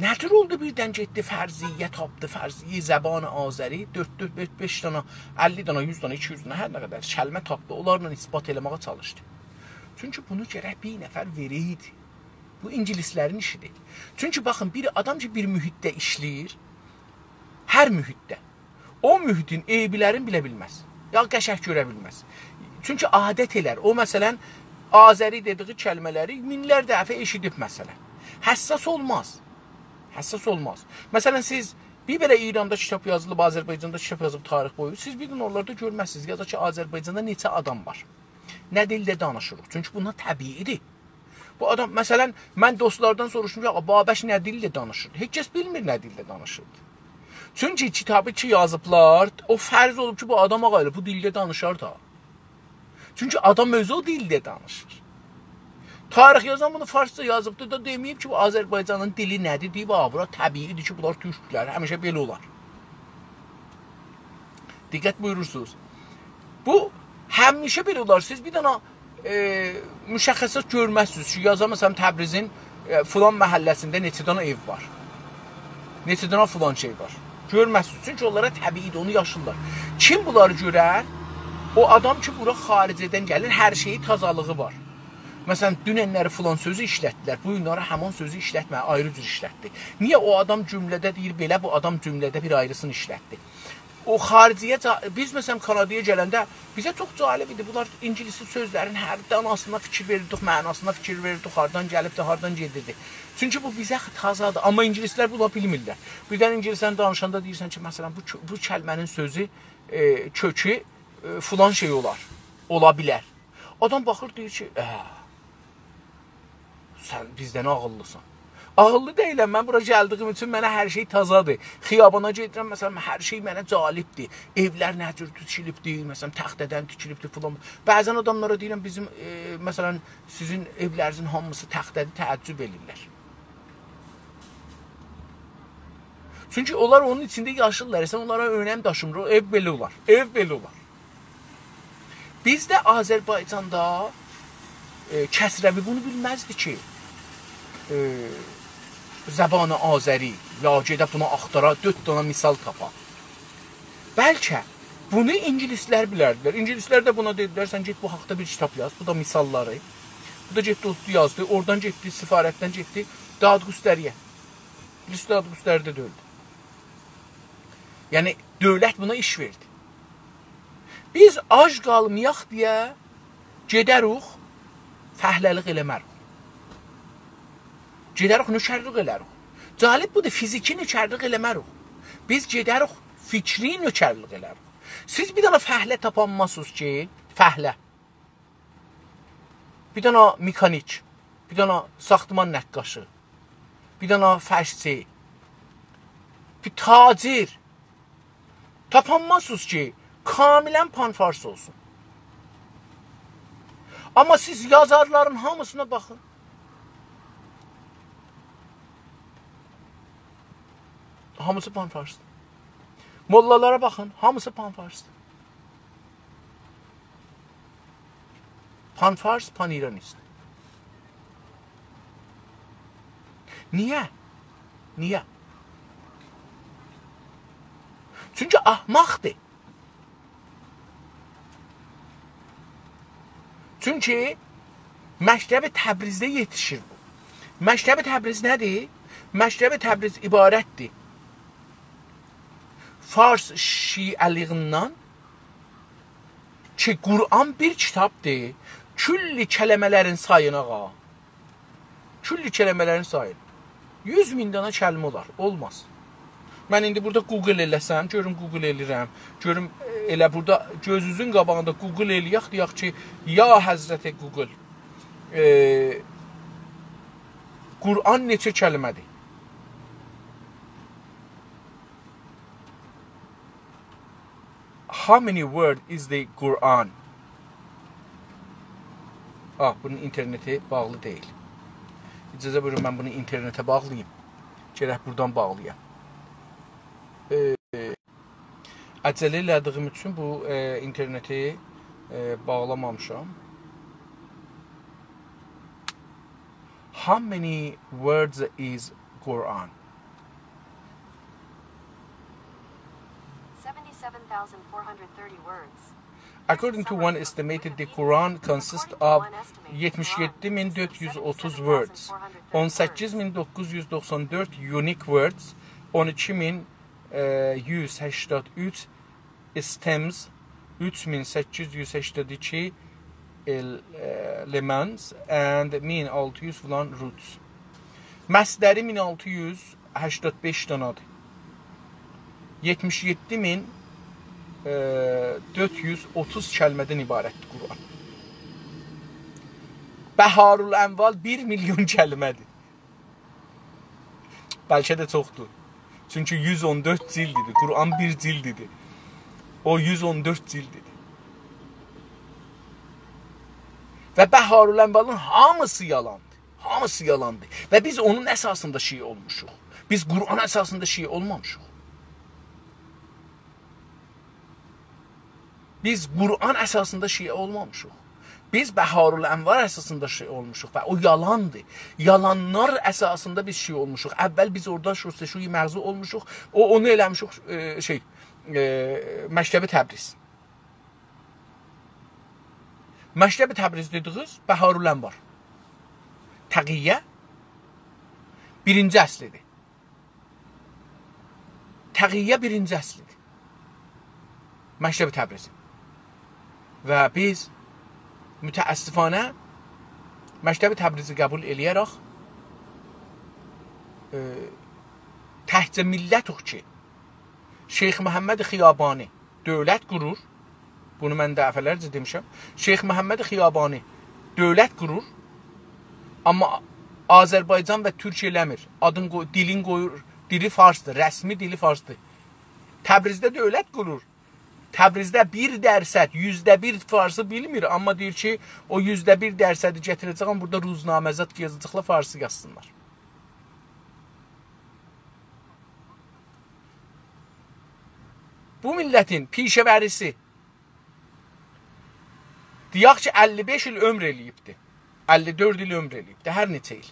Nədir oldu birdən getdi, fərziyyə tapdı, fərziyyə zəbanı Azəri, 4-5 dənə, 50 dənə, 100 dənə, 200 dənə, hər nə qədər kəlmə tapdı, onlarla isbat eləməyə çalışdı. Çünki bunu gərək bir nəfər verəydi. Bu ingilislərin işidir. Çünki baxın, bir adam ki bir mühitdə işləyir, hər mühitdə, o mühitin eybilərini bilə bilməz. Ya qəşəng görə bilməz. Çünki adət elər. O məsələn, Azəri dediği kəlmələri minlər dəfə eşidib məsələn. Həssas olmaz. Həssas olmaz. Məsələn, siz bir belə İranda kitab yazılıb, Azərbaycanda kitab yazılıb tarix boyu, siz bir gün oralarda görməzsiniz. Ya da ki, Azərbaycanda neçə adam var. Nə dildə danışırıq. Çünki bunlar təbiidir. Bu adam, məsələn, mən dostlardan soruşdum, ya, Babək nə dildə danışır? Heç kəs bilmir nə dildə danışırdı. Çünki kitabı ki yazıblar, o fərz olub ki, bu adam ağaylı, bu dildə danışar da. Çünki adam özü o dildə danışır. Tarix yazan bunu farsça yazıbdır da deməyib ki, bu Azərbaycanın dili nədir? Deyib, bura təbiidir ki, bunlar türklər, həmişə belə olar. Diqqət buyurursunuz. Bu, həmişə belə olar. Siz bir dənə müşəxəssat görməzsiniz ki, yazan məsələn Təbrizin filan məhəlləsində neçə dənə ev var. Neçə dənə filan şey var. Görməzsiniz. Çünki onlara təbiidir, onu yaşırlar. Kim bunları görər? O adam ki, bura xaricədən gəlir, hər şeyi tazalığı var. Məsələn, dünənləri filan sözü işlətdilər, bu günləri həman sözü işlətməyə ayrı cür işlətdi. Niyə o adam cümlədə deyir, belə bu adam cümlədə bir ayrısını işlətdi? O xariciyə, biz məsələn Kanadaya gələndə bizə çox cəlib idi. Bunlar İngilisi sözlərin hər danasına fikir verirdik, mənasına fikir verirdik, hardan gəlibdi, hardan gedirdi. Çünki bu bizə tazadır. Amma ingilislər bunu bilmirlər. Birdən ingilislərin danışanda deyirsən ki, məsələn, bu kəlmənin sözü, kökü filan şey ola bilər. Adam baxır, deyir ki, sən bizdən ağıllısın. Ağıllı deyiləm, mən bura gəldiyim üçün mənə hər şey tazadır. Xiyabana gedirəm, məsələn, hər şey mənə calibdir. Evlər nə cür tikilibdir, məsələn, təxtədən tikilibdir filan. Bəzən adamlara deyirəm, bizim, məsələn, sizin evlərinizin hamısı təxtədir, təəccüb edirlər. Çünki onlar onun içində yaşırlar, sən onlara önəm daşımır, o ev belə olar, ev belə olar. Bizdə Azərbaycanda Kəsrəvi bunu bilməzdi ki, zəbanı Azəri, ya gedib buna axtara, 4 dənə misal tapa. Bəlkə bunu ingilislər bilərdilər. İngilislər də buna dedilər, sən get bu haqda bir kitab yaz, bu da misalları. Bu da getdi, yazdı, oradan getdi, sifarətdən getdi, Dadqüstəriyə. Birisi Dadqüstəridə də öldü. Yəni, dövlət buna iş verdi. Biz ac qalmayaq deyə gedəruq, fəhləlik eləmərik. Gedəruq, nökərlik elərik. Cəlib budur, fiziki nökərlik eləmərik. Biz gedəruq, fikri nökərlik elərik. Siz bir dənə fəhlə tapanmasınız ki, fəhlə. Bir dənə mekanik, bir dənə saxtıman nəqqaşı, bir dənə fəşçi, bir tacir. Tapanmasınız ki, kamilən panfars olsun. Amma siz yazarların hamısına baxın. Hamısı panfarsdır. Mollalara baxın, hamısı panfarsdır. Panfars, paniranist. Niyə? Niyə? Çünki ahmaqdır. Çünki Məktəbi Təbrizdə yetişir bu. Məktəbi Təbriz nədir? Məktəbi Təbriz ibarətdir. Fars şiəliğindən ki, Qur'an bir kitabdır. Külli kələmələrin sayına qağa. Külli kələmələrin sayına. 100 min dənə kəlmə olar. Olmaz. Mən indi burada Google eləsəm, görüm Google eləyirəm. Görüm elə burada gözünüzün qabağında Google eləyək, deyək ki, ya Həzrəti Google, Qur'an neçə kəlmədir? How many words is the Quran? Bunun interneti bağlı deyil. İcazə buyurun, mən bunu internetə bağlayayım. Gələk buradan bağlayayım. Əcələ elədiyim üçün bu interneti bağlamamışam. How many words is Quran? 77,430 words. According to one estimated, the Quran consists of 77.430 words, 18.994 unique words, 12.183 stems, 3.882 elements, and 1.600 falan roots. Məsdəri 1685 danadır. 77.430 kəlmədən ibarətdir Quran. Bəharul Ənval 1 milyon kəlmədir. Bəlkə də çoxdur. Çünki 114 cildidir. Quran bir cildidir. O 114 cildidir. Və Bəharul Ənvalın hamısı yalandır. Hamısı yalandır. Və biz onun əsasında şii olmuşuq. Biz Quran əsasında şii olmamışıq. Biz Quran əsasında şiə olmamışıq. Biz Bəharul Ənvar əsasında şiə olmuşuq və o yalandır. Yalanlar əsasında biz şiə olmuşuq. Əvvəl biz orada şuy məğzu olmuşuq. Onu eləmişik Məktəbi Təbriz. Məktəbi Təbriz dediniz Bəharul Ənvar. Təqiyyə birinci əslidir. Təqiyyə birinci əslidir. Məktəbi Təbrizin. Və biz mütəəssifanə Məktəbi Təbrizi qəbul eləyərək təhcə millətuq ki, Şeyx Məhəmməd Xiyabani dövlət qurur. Bunu mən dəfələrcə demişəm. Şeyx Məhəmməd Xiyabani dövlət qurur. Amma Azərbaycan və Türkiyə eləmir. Dilin qoyur. Dili farsdır. Rəsmi dili farsdır. Təbrizdə dövlət qurur. Təbrizdə 1% %1 farsı bilmir. Amma deyir ki, o %1 dərsədi gətirəcəyəm, burada ruznaməzat yazacaqla farsı yazsınlar. Bu millətin pişəvərisi deyək ki, 55 il ömr eləyibdir. 54 il ömr eləyibdir. Hər neçə il.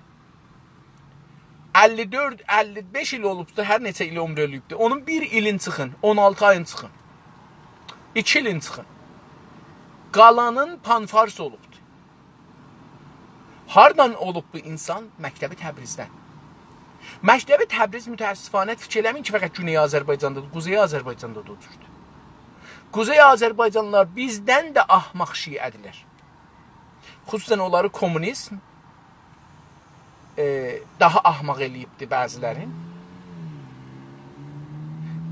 54-55 il olubdur, hər neçə il ömr eləyibdir. Onun 1 ilin çıxın, 16 ayın çıxın. 2 ilin çıxın. Qalanın panfars olubdur. Hardan olub bu insan? Məktəbi Təbrizdən. Məktəbi Təbriz mütəəssifanə fikir eləmin ki, fəqət Güney Azərbaycandadır, Quzey Azərbaycanda da oturdu. Quzey Azərbaycanlılar bizdən də ahmaq şiədirlər. Xüsusən onları kommunizm daha ahmaq eləyibdir bəzilərin.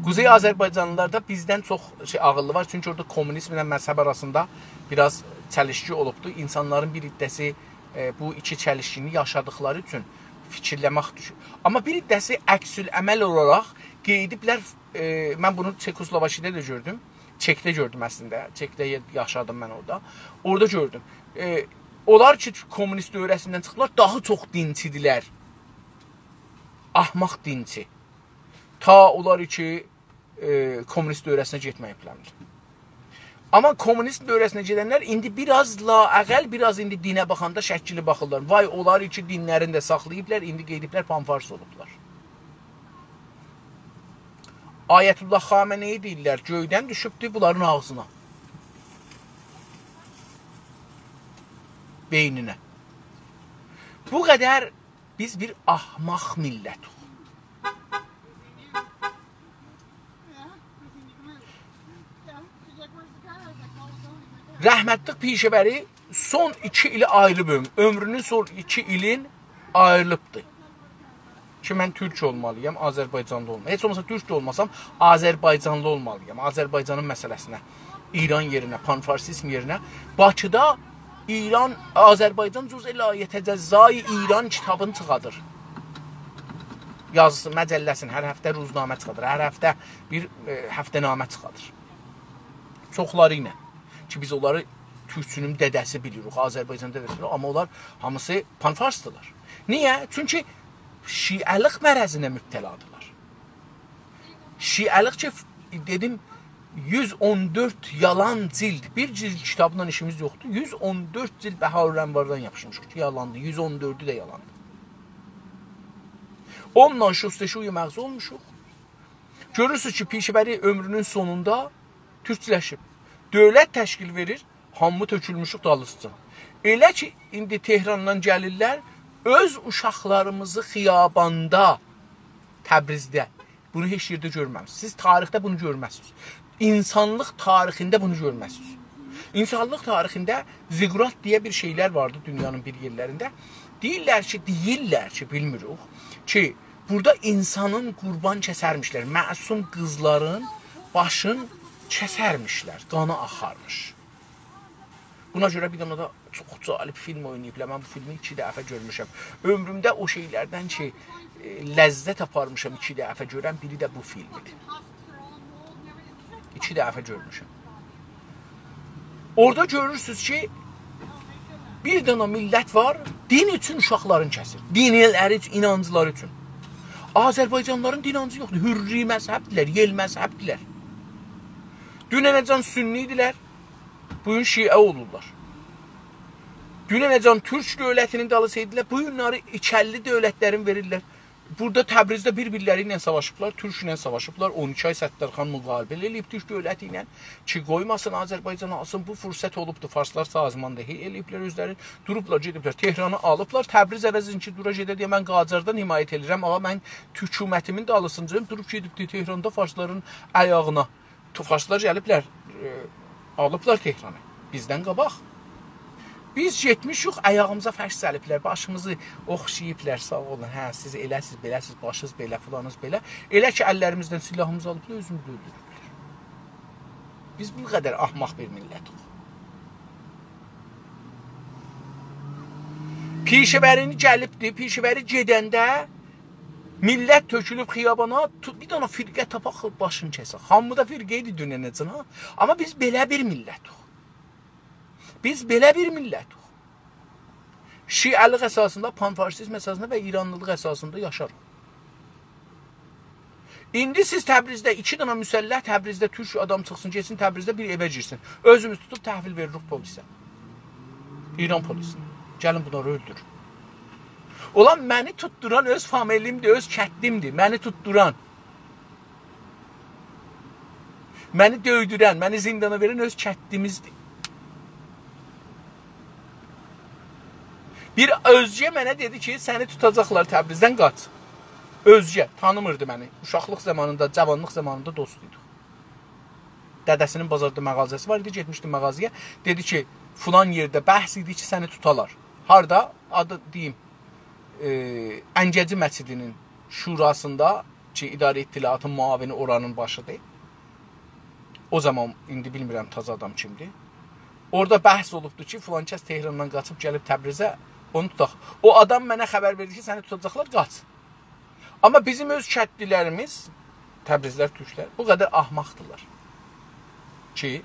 Quzey Azərbaycanlılar da bizdən çox ağıllı var. Çünki orada kommunizmlə məzhəb arasında biraz çəlişki olubdur. İnsanların bir iddəsi bu iki çəlişkini yaşadıkları üçün fikirləmək düşür. Amma bir iddəsi əksül əməl olaraq qeydiblər. Mən bunu Çekoslovakiyadə də gördüm. Çekdə gördüm əslində. Çekdə yaşadım mən orada. Orada gördüm. Onlar ki, kommunist dövrəsindən çıxdılar, daha çox dinçidirlər. Ahmaq dinçi. Ta onlar ki, kommunist dövrəsinə getməyiblərdir. Amma kommunist dövrəsinə gedənlər indi biraz laəqəl, biraz indi dinə baxanda şəkili baxırlar. Vay, onlar ki, dinlərini də saxlayıblər, indi qeydiblər, panfars olublar. Ayətullah Xameneyi deyirlər, göydən düşübdür bunların ağzına. Beyninə. Bu qədər biz bir ahmaq millətik. Rəhmətlik pişəbəri son 2 ili ayrılıb ömrünün son 2 ilin ayrılıbdır. Ki, mən türk olmalıyam, Azərbaycanlı olmalıyam. Heç olmasa türk də olmasam, Azərbaycanlı olmalıyam. Azərbaycanın məsələsinə, İran yerinə, panfarsizm yerinə. Bakıda İran, Azərbaycan cüz əlayyətə cəzzai İran kitabını çıxadır. Yazısı, məcəlləsin, hər həftə ruznamə çıxadır, hər həftə bir həftənamə çıxadır. Çoxları ilə. Ki, biz onları türkçünün dədəsi bilirik, Azərbaycan dədəsi bilirik, amma onlar hamısı panfarsdılar. Niyə? Çünki şiəlik mərəzinə mübtəladılar. Şiəlik ki, dedim, 114 yalan cild, bir cild kitabından işimiz yoxdur, 114 cild Bəharül Ənvardan yapışmışıq ki, yalandı, 114'ü də yalandı. Onunla şusteşuyu məğz olmuşuq. Görürsünüz ki, Pişəbəri ömrünün sonunda türkçüləşib. Dövlət təşkil verir, hamı tökülmüşük dalısıca. Elə ki, indi Tehrandan gəlirlər, öz uşaqlarımızı xiyabanda, Təbrizdə, bunu heç yerdə görməmsiniz. Siz tarixdə bunu görməzsiniz. İnsanlıq tarixində bunu görməzsiniz. İnsanlıq tarixində zigurat deyə bir şeylər vardı dünyanın bir yerlərində. Deyirlər ki, bilmirik ki, burada insanın qurban kəsərmişlər, məsum qızların başın kəsərmişlər, qanı axarmış. Buna görə bir dənə də çox cəlib film oynayıblar. Mən bu filmi 2 dəfə görmüşəm. Ömrümdə o şeylərdən ki, ləzzət aparmışam 2 dəfə görən biri də bu filmidir. 2 dəfə görmüşəm. Orada görürsünüz ki, bir dənə millət var, din üçün uşaqların kəsir. Diniləri üçün, inancıları üçün. Azərbaycanlıların dinancı yoxdur. Hürri məzhəbdilər, yel məzhəbdilər. Dünənəcən sünnidilər, bugün şiə olurlar. Dünənəcən türk dövlətinin dalısıydılar, bu günləri içəlli dövlətlərin verirlər. Burada Təbrizdə bir-birləri ilə savaşıblar, türk ilə savaşıblar. 12 ay Səttarxan müqabile eləyib türk dövləti ilə ki, qoymasın Azərbaycan alsın. Bu fürsət olubdur. Farslar sazmanda eləyiblər özləri. Durublar, gediblər, Tehranı alıblar. Təbriz əvəzin ki, dura gedə deyə mən Qacardan himayət edirəm. Ağa, mən türk hökumətimin dalısıncıyım. Durub gedibdir Tehranda farsların ayağına. Farslar gəliblər, alıblar Tehranı. Bizdən qabaq. Biz getmişik, ayağımıza fəş səliblər, başımızı oxşayıblər, sağ olun, hə, siz eləsiz, beləsiz, başınız belə, filanız belə. Elə ki, əllərimizdən silahımızı alıblar, özümüzü öldürüblər. Biz bu qədər ahmaq bir millətik. Pişəbərini gəlibdir, Pişəbəri gedəndə millət tökülüb xiyabana, bir dənə firqə tapaq, başını kəsək. Hamıda firqə idi dünənəcən, ha? Amma biz belə bir millətik. Biz belə bir millətik. Şiəlik əsasında, panfarsizm əsasında və İranlılıq əsasında yaşarıq. İndi siz Təbrizdə 2 dənə müsəlləh Təbrizdə türk adam çıxsın, geçsin Təbrizdə bir evə girsin. Özümüz tutub təhvil veririk polisə. İran polisinə. Gəlin bunları öldürün. Olan məni tutduran öz familimdir, öz kətlimdir. Məni tutduran. Məni döydürən, məni zindana verən öz kətlimizdir. Bir özgə mənə dedi ki, səni tutacaqlar Təbrizdən, qaç. Özgə, tanımırdı məni. Uşaqlıq zamanında, cavanlıq zamanında dostuyduk. Dədəsinin bazarda məğazəsi var idi, getmişdi məğazəyə. Dedi ki, filan yerdə bəhs idi ki, səni tutalar. Harada? Adı deyim, Əngəci məscidinin şurasında ki, İdarə İttilaatın muavini oranın başıdır. O zaman, indi bilmirəm taza adam kimdir. Orada bəhs olubdur ki, filan kəs Tehrandan qaçıb gəlib Təbrizə, onu tutaq. O adam mənə xəbər verdi ki, səni tutacaqlar, qaç. Amma bizim öz kətlilərimiz, Təbrizlər, türklər, bu qədər ahmaqdırlar. Ki,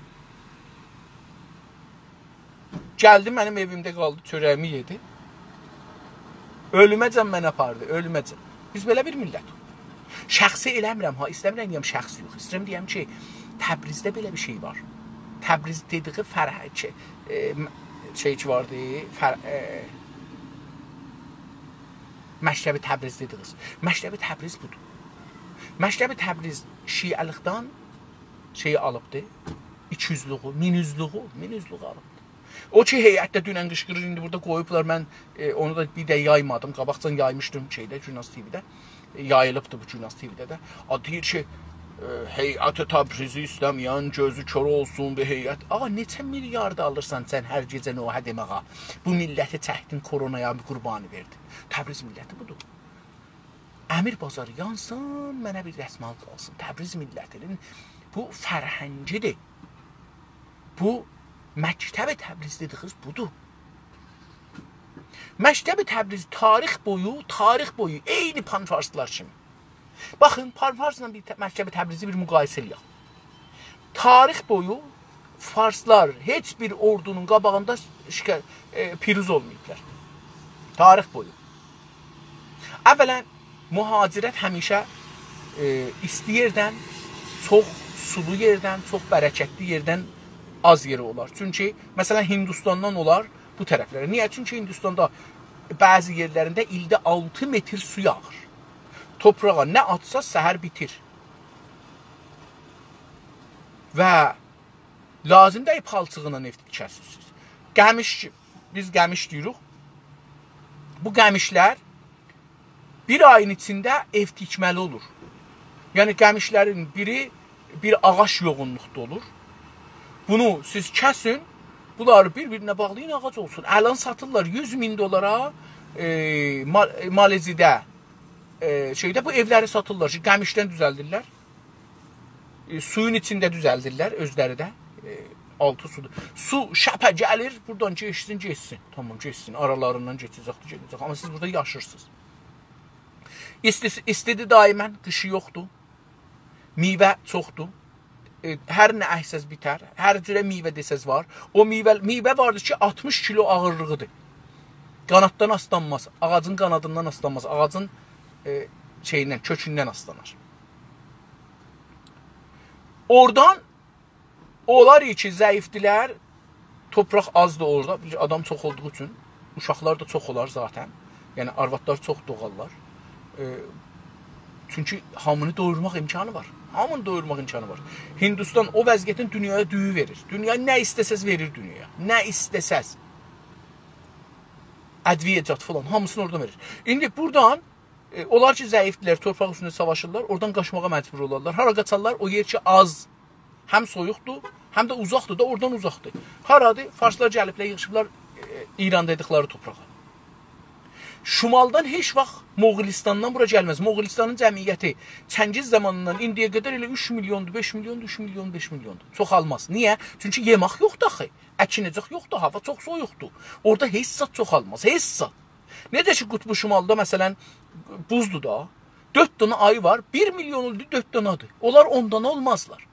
gəldi mənim evimdə qaldı, çörəyimi yedi. Ölüməcən mənə apardı, ölüməcən. Biz belə bir millət. Şəxsi eləmirəm, ha, istəmirəm deyəm şəxsi yox. İstəyirəm deyəm ki, Təbrizdə belə bir şey var. Təbriz dediği şey ki vardı, Məktəbi Təbriz dediniz. Məktəbi Təbriz budur. Məktəbi Təbriz şiəlikdən şeyi alıbdı, 200'lüğü, 1100'lüğü alıbdı. O ki heyətdə dünən qışqırır, indi burada qoyublar, mən onu da bir də yaymadım, qabaqcan yaymışdım şeydə, Günas TV-də, yayılıbdı bu Günas TV-də də. Deyir ki, heyət-i Təbrizi istəməyən gözü kör olsun bir heyət. Ağa, neçə milyard alırsan sən hər gecə nohə deməğa? Bu milləti çəkdin, koronaya bir qurbanı verdin. Təbriz milləti budur. Əmir bazarı yansın, mənə bir rəsmal qalsın. Təbriz millətinin bu fərhəngidir. Bu Məktəbi Təbriz dediğiniz budur. Məktəbi Təbriz tarix boyu eyni panfarslar kimi. Baxın, panfarsla Məktəbi Təbrizi bir müqayisə eləyək. Tarix boyu Farslar heç bir ordunun qabağında piruz olmayıblar. Tarix boyu. Əvvələn, mühacirət həmişə isti yerdən, çox sulu yerdən, çox bərəkətli yerdən az yeri olar. Çünki, məsələn, Hindistandan olar bu tərəflərə. Niyə? Çünki Hindistanda bəzi yerlərində ildə 6 metr su yağır. Toprağa nə atsa səhər bitir. Və lazım deyib palçığına neft kəsirsiniz. Qəmiş, biz qəmiş deyirik. Bu qəmişlər bir ayın içində ev tikməli olur. Yəni qəmişlərin biri bir ağac yoğunluqda olur. Bunu siz kəsin, bunları bir-birinə bağlayın, ağac olsun. Əlan satırlar 100 min dolara Malezidə bu evləri satırlar ki, qəmişdən düzəldirlər. Suyun içində düzəldirlər özləri də. Altı sudur. Su şəpə gəlir, buradan geçsin. Tamam, geçsin. Aralarından gedəcək. Amma siz burada yaşırsınız. İstidir daimən, qışı yoxdur. Meyvə çoxdur. Hər nə əhsəz bitər. Hər cürə meyvə desəz var. O meyvə vardır ki, 60 kilo ağırlığıdır. Qanaddan aslanmaz. Ağacın qanadından aslanmaz. Ağacın kökündən aslanır. Oradan onlar ki, zəifdilər, torpaq azdır orada. Adam çox olduğu üçün. Uşaqlar da çox olar zaten. Yəni, arvadlar çox doğarlar. Çünki hamını doyurmaq imkanı var. Hamını doyurmaq imkanı var. Hindistan o vəziyyətin dünyaya düyü verir. Dünya nə istəsəz verir dünyaya. Nə istəsəz. Ədviyyəcat falan, hamısını oradan verir. İndi buradan, onlar ki, zəifdilər, torpaq üstündə savaşırlar, oradan qaçmağa məcbur olarlar. Hara qaçarlar, o yer ki, az, həm soyuqdur, həm də uzaqdır da, oradan uzaqdır. Haradır, farslar gəliblər, yığışıblar İran dedikləri torpağa. Şimaldan heç vaxt Moğolistandan bura gəlməz. Moğolistanın cəmiyyəti Çəngiz zamanından indiyə qədər elə 3 milyondur, 5 milyondur, 3 milyon, 5 milyondur. Çox almaz. Niyə? Çünki yemək yoxdur axı. Əkinəcək yoxdur, hava çox soyuqdur. Orada heç zat çox almaz, heç zat. Necə ki, qutbu şimalda, məsələn, buzdur da, 4 dana ayı var, 1 milyon oldu, 4 danadır. Onlar 10 dana olmazlar.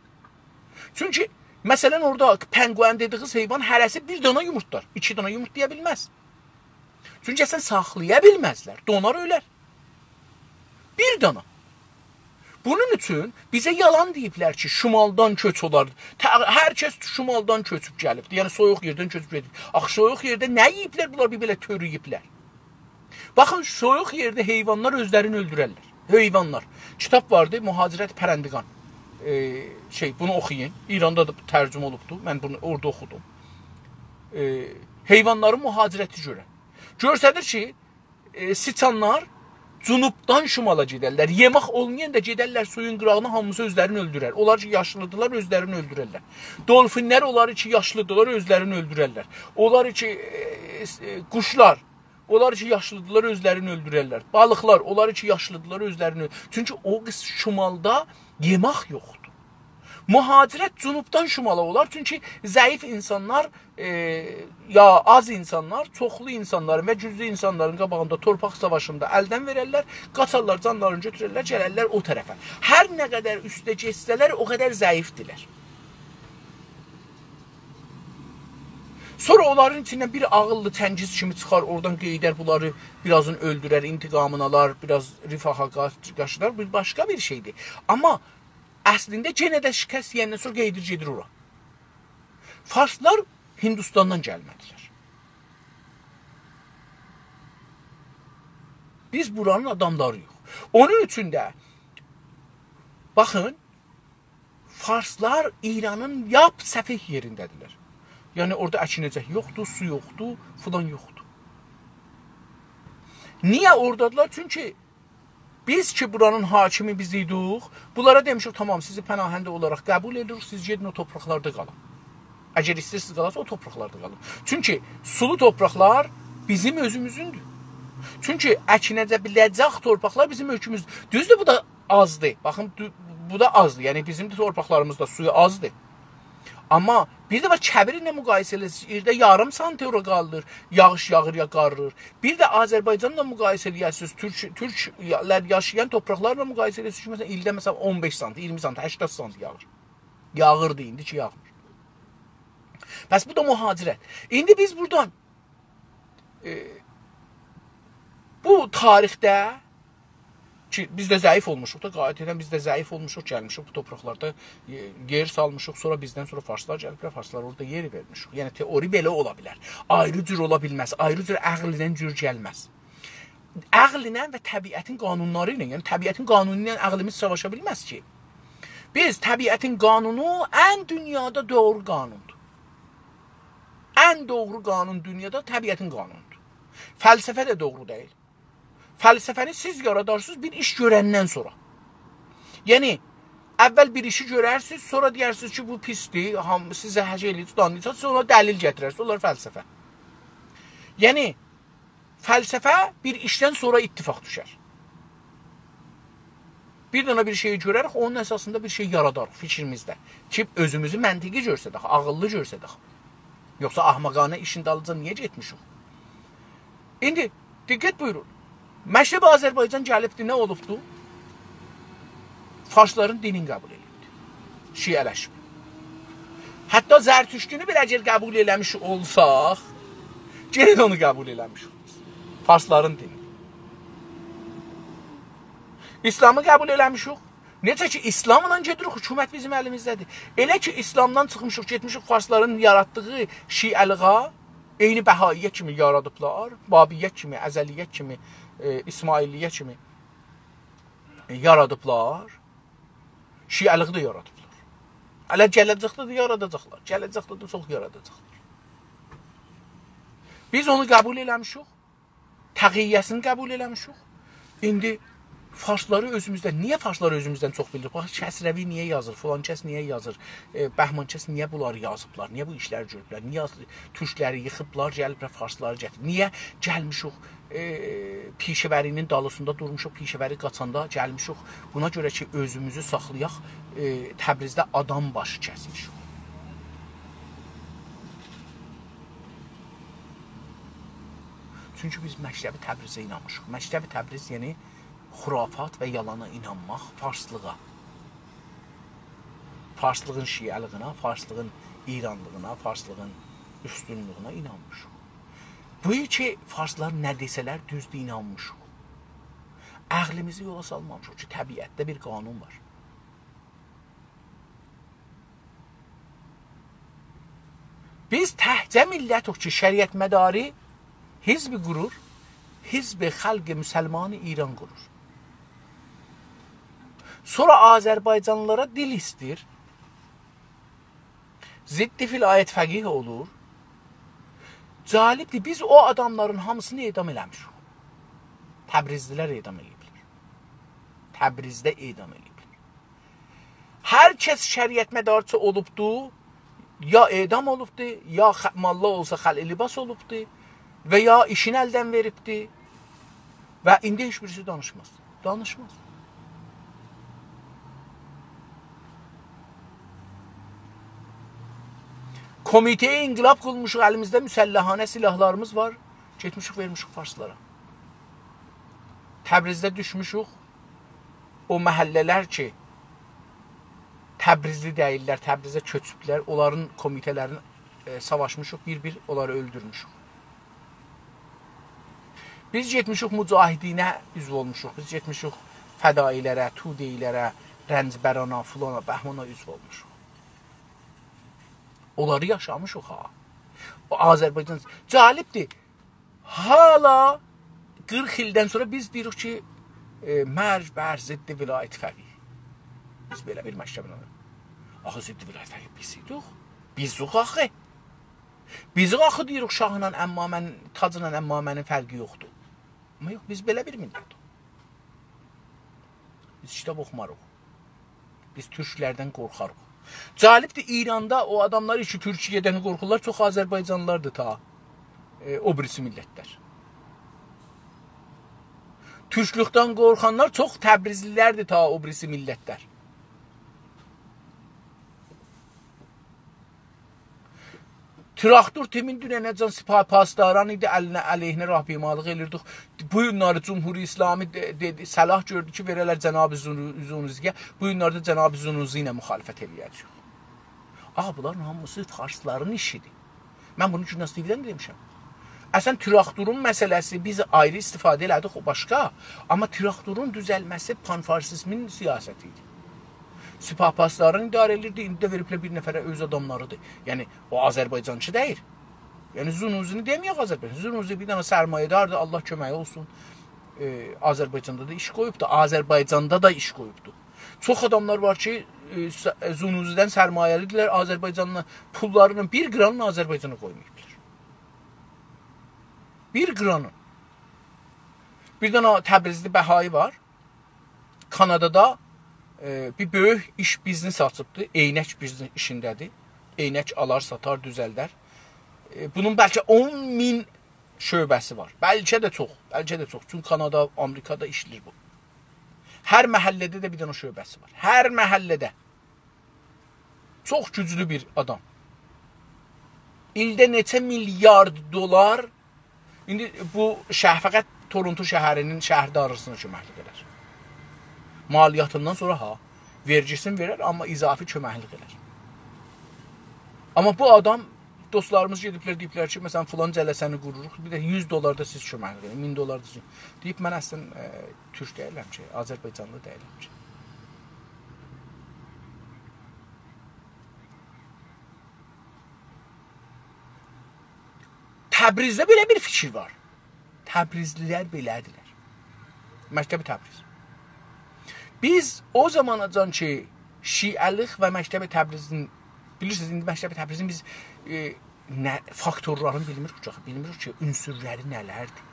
Çünki, məsələn, orada penguen dediğiniz heyvan hərəsi 1 dana yumurtlar, 2 dana yumurtlaya bilməz. Çünki əsən saxlaya bilməzlər, donar ölər. 1 dana. Bunun üçün bizə yalan deyiblər ki, şimaldan köç olar. Hər kəs şimaldan köçüb gəlibdir. Yəni, soyuq yerdən köçüb gəlib. Axı, soyuq yerdə nə yiyiblər? Bunlar bir belə törü yiyiblər. Baxın, soyuq yerdə heyvanlar özlərini öldürərlər. Heyvanlar. Kitab vardı, Mühacirət Pərəndiqan. Bunu oxuyun. İranda da tərcümə olubdur. Mən bunu orada oxudum. Heyvanların mühacirəti görə. Görsədir ki, siçanlar cunubdan şimala gedərlər. Yemək olmayan da gedərlər suyun qırağına, hamısı özlərini öldürər. Onlar ki, yaşlıdırlar, özlərini öldürərlər. Dolfinlər onlar ki, yaşlıdırlar, özlərini öldürərlər. Onlar ki, quşlar, onlar ki, yaşlıdırlar, özlərini öldürərlər. Balıqlar, onlar ki, yaşlıdırlar, özlərini öldürərlər. Çünki o şimalda yemək yoxdur. Mühacirət cunubdan şimala olar. Çünki zəif insanlar, ya az insanlar, çoxlu insanların və cüzlü insanların qabağında torpaq savaşında əldən verərlər, qaçarlar, canlarını götürərlər, gələrlər o tərəfə. Hər nə qədər üstə geçsələr, o qədər zəifdirlər. Sonra onların içindən bir ağıllı Çəngiz kimi çıxar, oradan qeydər, bunları birazını öldürər, intiqamını alar, biraz rifaha qaşılar, bir başqa bir şeydir. Amma əslində yenə də şikəst yiyəndən sonra qeydir gedir ora. Farslar Hindistandan gəlmədilər. Biz buranın adamlarıyıq. Onun üçün də, baxın, Farslar İranın yap səfih yerindədirlər. Yəni, orada əkinəcək yoxdur, su yoxdur, filan yoxdur. Niyə oradadılar? Çünki biz ki, buranın hakimi biz idik, bunlara demişik, tamam, sizi pənahəndə olaraq qəbul edirik, siz gedin o topraklarda qalın. Əgər istəyirsiniz qalarsa, o topraklarda qalın. Çünki sulu topraklar bizim özümüzündür. Çünki əkinəcə biləcək torpaqlar bizim ölkümüzdür. Düzdür, bu da azdır. Baxın, bu da azdır. Yəni, bizim torpaqlarımızda suyu azdır. Amma bir də var, Kəbir ilə müqayisə edirsiniz, yarım santi ora qaldır, yağış yağır ya qarırır. Bir də Azərbaycanla müqayisə edirsiniz, türklər yaşayan topraklarla müqayisə edirsiniz ki, məsələn, ildə 15 santi, 20 santi, 80 santi yağır. Yağırdı, indi ki, yağmır. Bəs bu da mühacirət. İndi biz buradan bu tarixdə ki, biz də zəif olmuşuq da, qayət edən biz də zəif olmuşuq, gəlmişik bu torpaqlarda, yer salmışıq, sonra bizdən sonra farslar gəliblər, farslar orada yer vermişik. Yəni, teori belə ola bilər. Ayrı cür ola bilməz, ayrı cür əqldən cür gəlməz. Əqllə və təbiətin qanunları ilə, yəni təbiətin qanunu ilə əqlimiz savaşa bilməz ki. Biz təbiətin qanunu ən dünyada doğru qanundur. Ən doğru qanun dünyada təbiətin qanunudur. Fəlsəfə də doğru deyil. Fəlsəfəni siz yaradarsınız bir iş görəndən sonra. Yəni, əvvəl bir işi görərsiniz, sonra deyirsiniz ki, bu pisdir, sizə hər şey eləyir, tutanlıysa, sonra dəlil gətirərsiniz, onlar fəlsəfə. Yəni, fəlsəfə bir işdən sonra ittifaq düşər. Bir dənə bir şeyi görərək, onun əsasında bir şey yaradarıq fikrimizdə. Ki, özümüzü məntiqi görsədək, ağıllı görsədək. Yoxsa ahmaqanə işin dalıca niyə getmişik? İndi, diqqət buyurun. Məşrəb Azərbaycan gəlibdir, nə olubdur? Farsların dinin qəbul edibdir. Şiələşmə. Hətta Zərtüştünü bir əgər qəbul eləmiş olsaq, gəlin onu qəbul eləmişik. Farsların dini. İslamı qəbul eləmişik. Necə ki, İslamla gedirik, hökumət bizim əlimizdədir. Elə ki, İslamdan çıxmışıq, getmişik Farsların yaratdığı şiəliğa, eyni Bəhaiyə kimi yaradıblar, Babiyyə kimi, Əzəliyyə kimi, İsmailiyyə kimi yaradıblar, şiəliği də yaradıblar. Hələ gələcəkdə də yaradacaqlar, gələcəkdə də çox yaradacaqlar. Biz onu qəbul eləmişik, təqiyyəsini qəbul eləmişik. İndi Farsları özümüzdən, niyə Farsları özümüzdən çox bilirik? Bax, Kəsrəvi niyə yazır, filan kəs niyə yazır, Bəhman kəs niyə bunları yazıblar, niyə bu işləri görüblər, niyə türkləri yıxıblar, gəliblər Farsları gətirib, niyə gəlmişik, Pişəvərinin dalısında durmuşuq, Pişəvəri qaçanda gəlmişik, buna görə ki, özümüzü saxlayaq, Təbrizdə adam başı kəsmişik. Çünki biz Məktəbi Təbrizə inanmışıq. Məktəbi Təbriz, yəni xurafat və yalana inanmaq, farslığa. Farslığın şiəlığına, farslığın İranlığına, farslığın üstünlüğünə inanmışıq. Bu ki, farslar nə desələr düzdür inanmışıq. Əqlimizi yola salmamışıq ki, təbiətdə bir qanun var. Biz təhcə millətik ki, şəriət mədari hizbi qurur, hizbi xalq-ı müsəlmanı İran qurur. Sonra Azərbaycanlılara dil istir, ziddi filayət fəqih olur. Cəlibdir, biz o adamların hamısını edam eləmişik. Təbrizlilər edam eləyiblər. Təbrizdə edam eləyiblər. Hər kəs şəriət mədarçı olubdur, ya edam olubdur, ya malla olsa xəl libas olubdur və ya işini əldən veribdir və indi heç birisi danışmaz. Danışmaz. Komiteye inqilab qılmışıq, əlimizdə müsəlləhanə silahlarımız var. Getmişik, vermişik farslara. Təbrizdə düşmüşük. O məhəllələr ki, Təbrizli deyirlər, Təbrizə köçüblər, onların komitələrini savaşmışıq, bir-bir onları öldürmüşük. Biz getmişik mücahidinə üzv olmuşuq, biz getmişik fədailərə, tudeylərə, rəncbərana, fulana, bəhmana üzv olmuşuq. Onları yaşamışıq ha. O Azərbaycan cəlibdir. Hala 40 ildən sonra biz deyirik ki, mərc, bər, ziddi vilayət fəqih. Biz belə bir məktəbin olur. Axı ziddi vilayət fəqih biz idik. Bizik axı. Bizik axı deyirik şahla əmmamənin, tacla əmmamənin fərqi yoxdur. Amma yox, biz belə bir millət. Biz kitab oxumarıq. Biz türklərdən qorxarıq. Cəlibdir, İranda o adamlar ki, Türkiyədən qorxurlar, çox Azərbaycanlılardır ta o birisi millətlər. Türklükdən qorxanlar çox Təbrizlilərdir ta o birisi millətlər. Traktor temin dünənəcən sipah pastaran idi, əlinə əleyhinə rahbimalıq elirdik. Bu günləri Cumhuri İslami səlah gördü ki, verələr Cənab-ı Zunuziyyə. Bu günlərdə Cənab-ı Zunuzi ilə müxalifət eləyəcək. Bunların hamısı farsların işidir. Mən bunu Günas TV-dən demişəm. Əslən traktorun məsələsi biz ayrı istifadə elədik, o başqa. Amma traktorun düzəlməsi panfarsizmin siyasəti idi. Sipahpasların idarə edirdi, indi də veriblər bir nəfərə öz adamlarıdır. Yəni o Azərbaycançı deyil. Yəni Zunuzini deməyək Azərbaycan. Zunuzi bir dənə sərmayədardır, Allah köməyi olsun. Azərbaycanda da iş qoyubdu, Azərbaycanda da iş qoyubdu. Çox adamlar var ki, Zunuzidən sərmayəlidirlər, Azərbaycanla pullarının bir qranını Azərbaycana qoymayıblar. Bir qranı. Bir dənə Təbrizli Bəhai var. Kanadada bir böyük iş biznes açıbdır. Eynək biznes işindədir. Eynək alar, satar, düzəldər. Bunun bəlkə 10.000 şöbəsi var. Bəlkə də çox. Bəlkə də çox. Çünki Kanada, Amerikada işləyir bu. Hər məhəllədə də bir dənə şöbəsi var. Hər məhəllədə. Çox güclü bir adam. İldə neçə milyard dolar. İndi bu fəqət Toronto şəhərinin şəhərdarlığına köməklik edər. Maliyyatından sonra vergisini verər, amma izafi köməklik edər. Amma bu adam, dostlarımız gediblər, deyiblər ki, məsələn, filan cələsəni qururuq, bir də 100 dolar da siz köməklik edin, 1000 dolar da siz. Deyib, mən əslən Türk deyiləm ki, Azərbaycanlı deyiləm ki. Təbrizdə belə bir fikir var. Təbrizlilər belədirlər. Məktəbi Təbriz. Biz o zamanacan ki, Şiəlik və Məktəbi Təbrizin, bilirsiniz, indi Məktəbi Təbrizin biz faktorlarını bilmirik ki, bilmirik ki, ünsürləri nələrdir.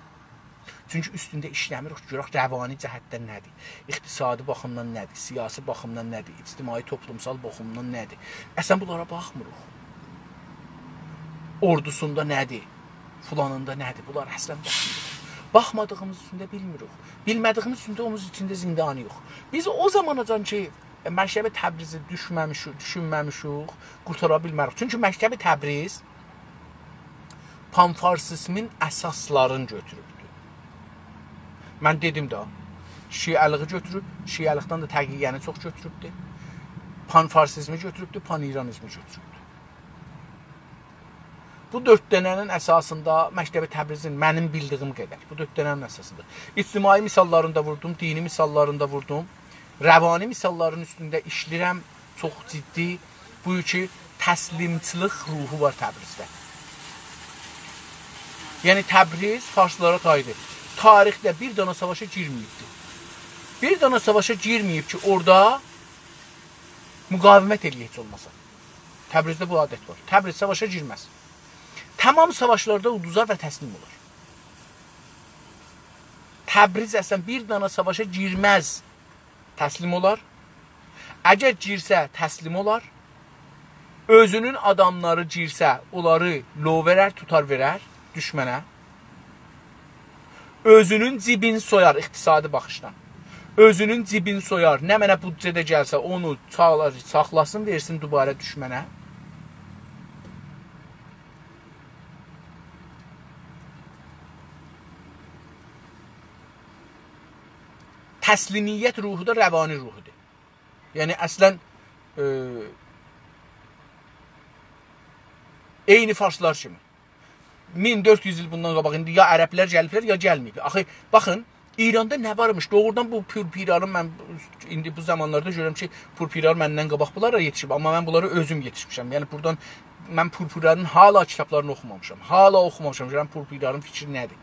Çünki üstündə işləmirik, görək rəvani cəhətdən nədir, iqtisadi baxımdan nədir, siyasi baxımdan nədir, ictimai toplumsal baxımdan nədir. Əslən bunlara baxmırıq. Ordusunda nədir, filanında nədir, bunlar əslən baxmırıq. Baxmadığımız üstündə bilmirik. Bilmədiyimiz üstündə onun içində zindanı yox. Biz o zamanacan ki, Məktəbi Təbrizi düşünməmişik, qurtara bilmərik. Çünki Məktəbi Təbriz panfarsizmin əsaslarını götürübdür. Mən dedim də, Şiəliği götürüb, Şiəlikdən də təqiyyəni çox götürübdür. Panfarsizmi götürübdür, paniranizmi götürübdür. Bu 4 dənənin əsasında Məktəbi Təbrizin mənim bildiyim qədər, bu 4 dənənin əsasında ictimai misallarında vurdum, dini misallarında vurdum, rəvani misalların üstündə işləyirəm, çox ciddi, bu ki, təslimçilik ruhu var Təbrizdə. Yəni Təbriz farslara tayidir. Tarixdə bir dana savaşa girməyibdir. Bir dana savaşa girməyib ki, orada müqavimət eləyək olmasa. Təbrizdə bu adət var. Təbriz savaşa girməz. Tamam savaşlarda uduzar və təslim olur. Təbriz əslən bir dana savaşa girməz, təslim olar. Əgər girsə, təslim olar. Özünün adamları girsə, onları loverər, tutar verər düşmənə. Özünün cibini soyar iqtisadi baxışdan. Özünün cibini soyar. Nə mənə büdcədə gəlsə, onu saxlasın, versin dubarə düşmənə. Təslimiyyət ruhu da rəvani ruhudur. Yəni, əslən, eyni farslar kimi. 1400 il bundan qabaq, indi ya ərəblər gəliblər, ya gəlməyib. Axı, baxın, İranda nə varmış? Doğrudan bu pürpirarın mən indi bu zamanlarda görürəm ki, pürpirar məndən qabaq bunlara yetişib. Amma mən bunları özüm yetişmişəm. Yəni, buradan mən pürpirarın hala kitablarını oxumamışam. Hala oxumamışam. Görürəm pürpirarın fikri nədir?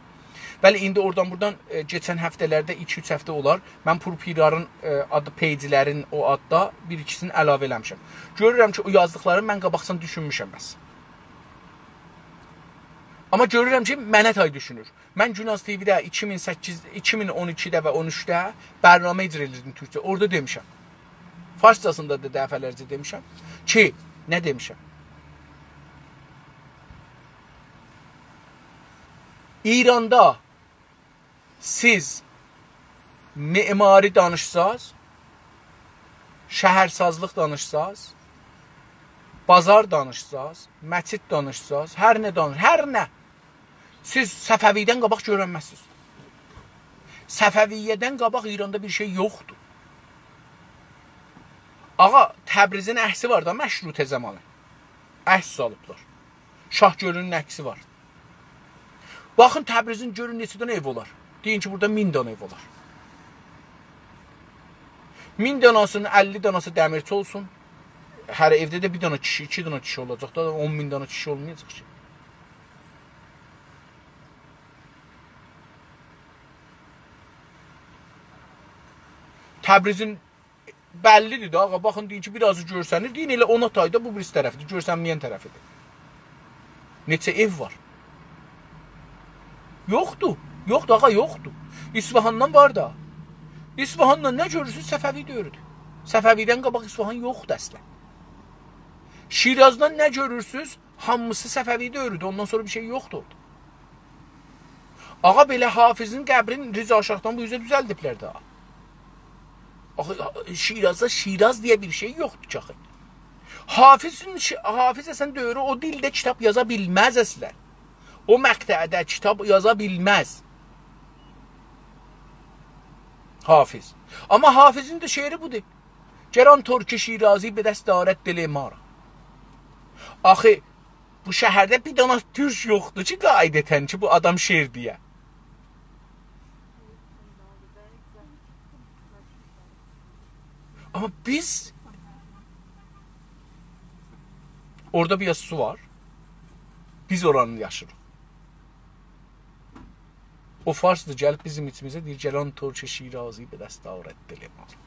Bəli, indi oradan-buradan keçən həftələrdə 2-3 həftə olar. Mən pürpirarın adı peycilərin o adda bir-ikisini əlavə eləmişəm. Görürəm ki, o yazdıqlarını mən qabaqsan düşünmüşəm bəs. Amma görürəm ki, mənə tay düşünür. Mən Günas TV-də 2012-də və 13-də bərnamə icra edirdim Türkçə. Orada demişəm. Farscasında da dəfələrcə demişəm ki, nə demişəm? İranda siz memari danışsaz, şəhərsazlıq danışsaz, bazar danışsaz, məscid danışsaz, hər nə. Siz Səfəvidən qabaq görənməzsiniz. Səfəviyyədən qabaq İranda bir şey yoxdur. Ağa, Təbrizin əhsi var da məşrutə zamanı. Əks salıblar. Şahgölün əksi var. Baxın Təbrizin görün neçə dənə ev olar. Deyin ki, burada 1000 dənə ev olar. 1000 dənasının 50 dənası dəmirçi olsun. Hər evdə də bir dənə kişi, 2 dənə kişi olacaq da 10.000 dənə kişi olmayacaq ki. Təbrizin bəllidir də, ağa, baxın, deyin ki, birazı görsənir, deyin elə ona tayda bu birisi tərəfidir, görsənməyən tərəfidir. Neçə ev var? Yoxdur, yoxdur, ağa, yoxdur. İsfahandan var da. İsfahandan nə görürsünüz? Səfəvi dövrüdür. Səfəvidən qabaq İsfahan yoxdur əslən. Şirazdan nə görürsünüz? Hamısı Səfəvi dövrüdür, ondan sonra bir şey yoxdur orada. Ağa, belə Hafizin qəbrin Riza Şahdan bu yüzə düzəldiblər də. Şirazda Şiraz diye bir şey yoktu çakın. Hafiz Esen dövrü o dilde kitap yazabilmez esler. O məqtədə kitap yazabilmez. Hafiz. Ama Hafizin de şeiri budur. Geran Torki Şirazi bedəst darət dili mara. Axı, bu şəhərdə bir dana türk yoxdur ki, qaidətən ki, bu adam şeir diye. Ama biz orada bir su var. Biz oranı yaşırıq. O farsdır gəlib bizim içimizə deyir, Gəlan Torçe Şirazi bedəst darət dili mara.